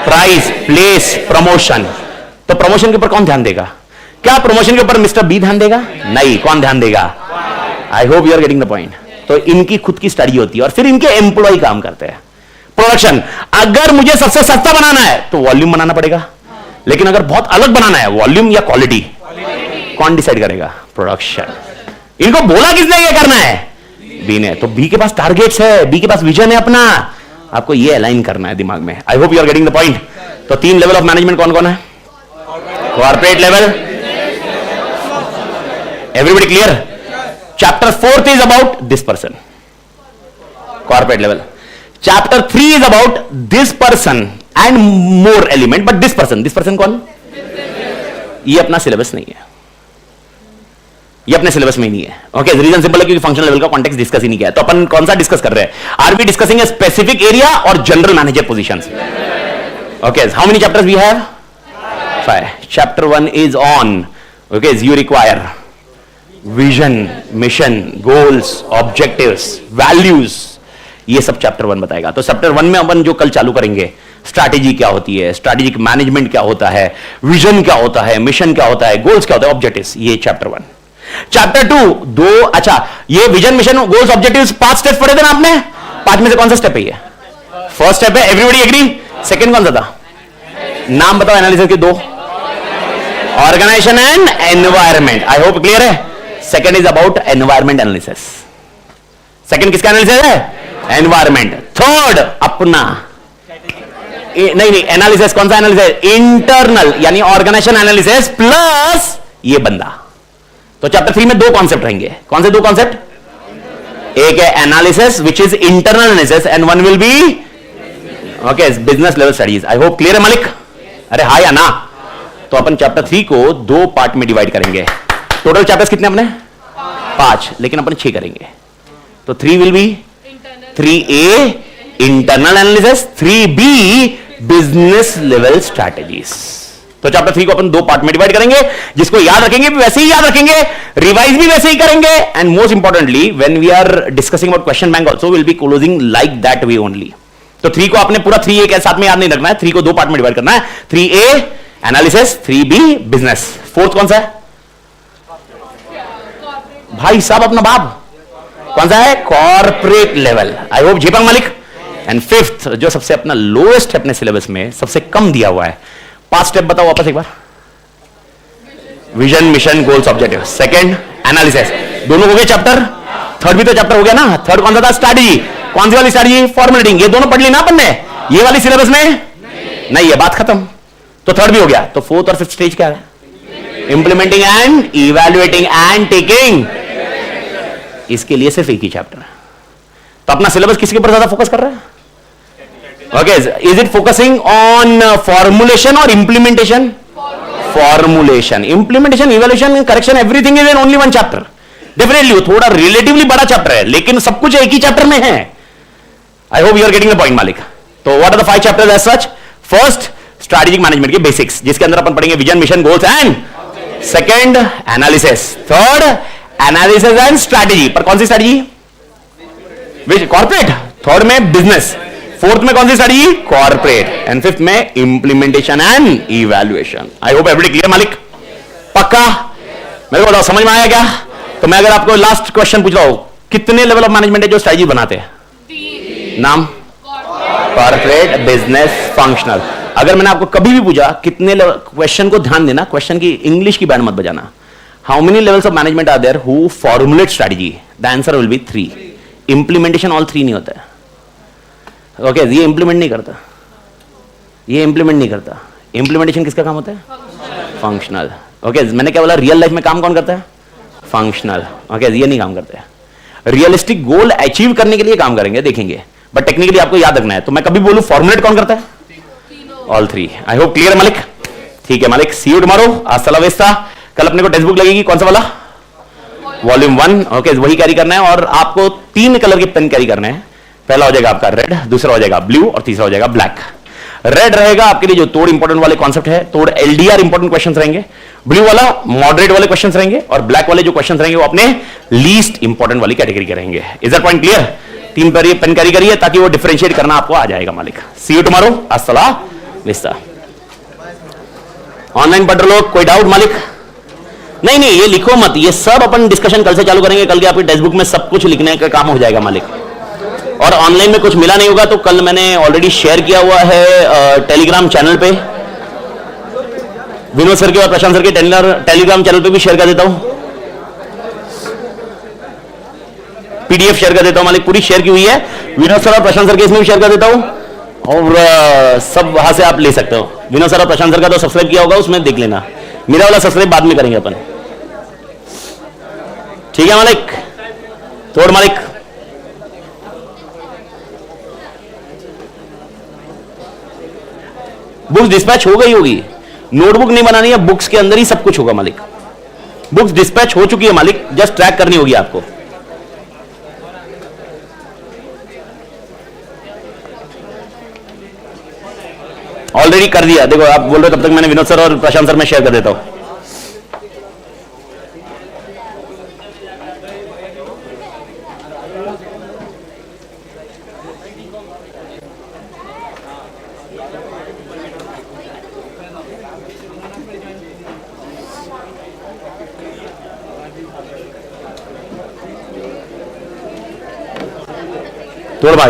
प्राइस, प्लेस, प्रमोशन। तो प्रमोशन के ऊपर कौन ध्यान देगा? क्या प्रमोशन के ऊपर मिस्टर बी ध्यान देगा? नहीं, कौन ध्यान देगा? I hope you are getting the point. तो इनकी खुद की स्टडी होती है और फिर इनके एम्प्लॉय काम करते हैं। प्रोडक्शन, अगर मुझे सबसे सस्ता बनाना है तो वॉल्यूम बनाना पड़ेगा, लेकिन अगर बहुत अलग बनाना है, वॉल्यूम या क्वालिटी, कौन डिसाइड करेगा? प्रोडक्शन। इनको बोला किसने ये करना है? बी ने। तो बी के पास टारगेट्स है, बी के पास विजन है अपना, आपको ये अलाइन करना है दिमाग में। I hope you are getting the point. तो 3 लेवल ऑफ मैनेजमेंट कौन कौन है? Corporate level, everybody clear? Chapter 4th is about this person, corporate level. Chapter 3 is about this person and more element, but this person कौन? ये अपना syllabus नहीं है, ये अपने सिलेबस में ही नहीं है। ओके, रीजन सिंपल है क्योंकि फंक्शनल लेवल का कॉन्टेक्स्ट डिस्कस ही नहीं किया है। तो अपन कौन सा डिस्कस कर रहे हैं? Are we discussing a specific area और general manager positions? Okay, how many chapters we have? 5. Chapter 1 is on, okay, you require vision, mission, goals, objectives, values, ये सब चैप्टर 1 बताएगा। तो चैप्टर 1 में अपन जो कल चालू करेंगे, स्ट्रैटेजी क्या होती है, स्ट्रैटेजिक मैनेजमेंट क्या होता है, विजन क्या होता है, मिशन क्या होता है, गोल्स क्या होता है, ऑब्जेक्टिव्स, ये चैप्टर 1। चैप्टर 2 अच्छा, ये vision, mission, goals, objectives 5 steps पढ़े थे ना आपने? 5 में से कौन सा स्टेप है ये? फर्स्ट स्टेप है, एवरीबॉडी एग्री? सेकंड कौन सा था? नाम बताओ एनालिसिस के 2। Organisation and environment. I hope clear है? Second is about environment analysis. Second किसका एनालिसिस है? एनवायरमेंट। थर्ड अपना नहीं, एनालिसिस कौन सा एनालिसिस? इंटरनल, यानी ऑर्गेनाइजेशन एनालिसिस प्लस ये बंदा। तो चैप्टर 3 में 2 कॉन्सेप्ट रहेंगे। कौन से 2 कॉन्सेप्ट? एक है analysis which is internal analysis and one will be okay, business level studies. I hope clear है मालिक? अरे हाँ या ना? तो अपन चैप्टर 3 को 2 पार्ट में डिवाइड करेंगे। टोटल चैप्टर्स कितने अपने? 5, लेकिन अपन 6 करेंगे। तो 3 will be 3A internal analysis, 3B business level strategies. तो चैप्टर 3 को अपन 2 पार्ट में डिवाइड करेंगे, जिसको याद रखेंगे भी वैसे ही याद रखेंगे, रिवाइज भी वैसे ही करेंगे, and most importantly when we are discussing about question bank also will be closing like that way only. तो 3 को आपने पूरा 3A के साथ में याद नहीं रखना है, 3 को 2 पार्ट में डिवाइड करना है। 3A analysis, 3B business. Fourth कौन सा है भाई साहब? अपना बाप कौन सा है? Corporate level. आई होप जीपंग मालिक। एंड फिफ्थ जो सबसे अपना लोएस्ट है अपने सिलेबस में, सबसे कम दिया हुआ है, 5 स्टेप बताओ वापस एक बार। Vision, mission, goals, objective. Second analysis, दोनों हो गए चैप्टर। थर्ड भी तो चैप्टर हो गया ना। थर्ड कौन सा था? स्ट्रैटेजी। कौन सी वाली स्ट्रैटेजी? फॉर्मुलेटिंग। ये दोनों पढ़ ली ना अपन ने? ये वाली सिलेबस में नहीं है, बात खत्म। तो थर्ड भी हो गया। तो फोर्थ और फिफ्थ स्टेज क्या है? Implementing and evaluating and taking. इसके लिए सिर्फ एक ही चैप्टर है। तो अपना सिलेबस किसके ऊपर ज्यादा फोकस कर रहा है? Okay, is it focusing on formulation और implementation? Formulation, implementation, evaluation, correction, everything is in only one chapter. Definitely वो थोड़ा रिलेटिवली बड़ा चैप्टर है, लेकिन सब कुछ एक ही चैप्टर में है। I hope you are getting the point मालिक। तो what are the 5 chapters as such? First strategic management के बेसिक्स, जिसके अंदर अपन पढ़ेंगे vision, mission, goals and. Second analysis. Third analysis and strategy. पर कौन सी स्ट्रैटेजी? कॉर्पोरेट। थर्ड में बिजनेस। फोर्थ में कौन सी स्ट्रैटेजी? कॉर्पोरेट। एंड फिफ्थ में implementation and evaluation. I hope everybody clear मालिक? पक्का? मेरे को बताओ समझ में आया क्या? तो मैं अगर आपको लास्ट क्वेश्चन पूछ रहा हूं, कितने लेवल ऑफ मैनेजमेंट है जो स्ट्रैटेजी बनाते हैं? 3 नाम? Corporate, business, functional. अगर मैंने आपको कभी भी पूछा कितने लेवल, क्वेश्चन को ध्यान देना, क्वेश्चन की इंग्लिश की बैंड मत बजाना। How many levels of management are there who formulate strategy? The answer will be 3। Implementation all 3 नहीं होता है। ओके, ये इंप्लीमेंट नहीं करता, ये इंप्लीमेंट नहीं करता। इंप्लीमेंटेशन किसका काम होता है? फंक्शनल। ओके, मैंने क्या बोला? रियल लाइफ में काम कौन करता है? फंक्शनल। ओके, ये नहीं काम करते हैं। रियलिस्टिक गोल अचीव करने के लिए काम करेंगे, देखेंगे, बट टेक्निकली आपको याद रखना है। तो मैं कभी बोलूं फॉर्मुलेट कौन करता है? ऑल 3। आई होप क्लियर मालिक? ठीक है मालिक, सी यू टुमारो। आज सलावेस्ता। कल अपने को टेक्स्ट बुक लगेगी, कौन सा वाला? वॉल्यूम 1। ओके, वही कैरी करना है, और आपको 3 कलर के पेन कैरी करने हैं। पहला हो जाएगा आपका रेड, दूसरा हो जाएगा ब्लू, और तीसरा हो जाएगा ब्लैक। रेड रहेगा आपके लिए जो तोड़ इंपॉर्टेंट वाले कॉन्सेप्ट है, तोड़ एलडीआर इंपॉर्टेंट क्वेश्चंस रहेंगे। ब्लू वाला मॉडरेट वाले क्वेश्चंस रहेंगे, और ब्लैक वाले जो क्वेश्चंस रहेंगे वो अपने लीस्ट इंपॉर्टेंट वाली कैटेगरी के रहेंगे। Is that point clear? 3 pen carry करिए ताकि वो डिफरेंशिएट करना आपको आ जाएगा मालिक। See you tomorrow. अस्सलाम विस्ता। ऑनलाइन पढ़ रहे लोग, कोई डाउट मालिक? नहीं नहीं, ये लिखो मत, ये सब अपन डिस्कशन कल से चालू करेंगे। कल के आपकी टेक्स्ट बुक में सब कुछ लिखने का काम हो जाएगा मालिक। और ऑनलाइन में कुछ मिला नहीं होगा तो कल मैंने ऑलरेडी शेयर किया हुआ है टेलीग्राम चैनल पे, विनोद सर के और प्रशांत सर के टेलीग्राम चैनल पे भी शेयर कर देता हूं। पीडीएफ शेयर कर देता हूं मालिक, पूरी शेयर की हुई है। विनोद सर और प्रशांत सर के इसमें भी शेयर कर देता हूं, और सब वहां से आप ले सकते हो। विनोद सर और प्रशांत सर का तो सब्सक्राइब किया होगा, उसमें देख लेना। मेरा वाला सब्सक्राइब बाद में करेंगे अपन। ठीक है मालिक? तोड़ मालिक। बुक्स डिस्पैच हो गई होगी, नोटबुक नहीं बनानी है, बुक्स के अंदर ही सब कुछ होगा मालिक। बुक्स डिस्पैच हो चुकी है मालिक, जस्ट ट्रैक करनी होगी आपको। ऑलरेडी कर दिया, देखो आप बोल रहे हो तब तक मैंने विनोद सर और प्रशांत सर में शेयर कर देता हूं। तोड़ भाई।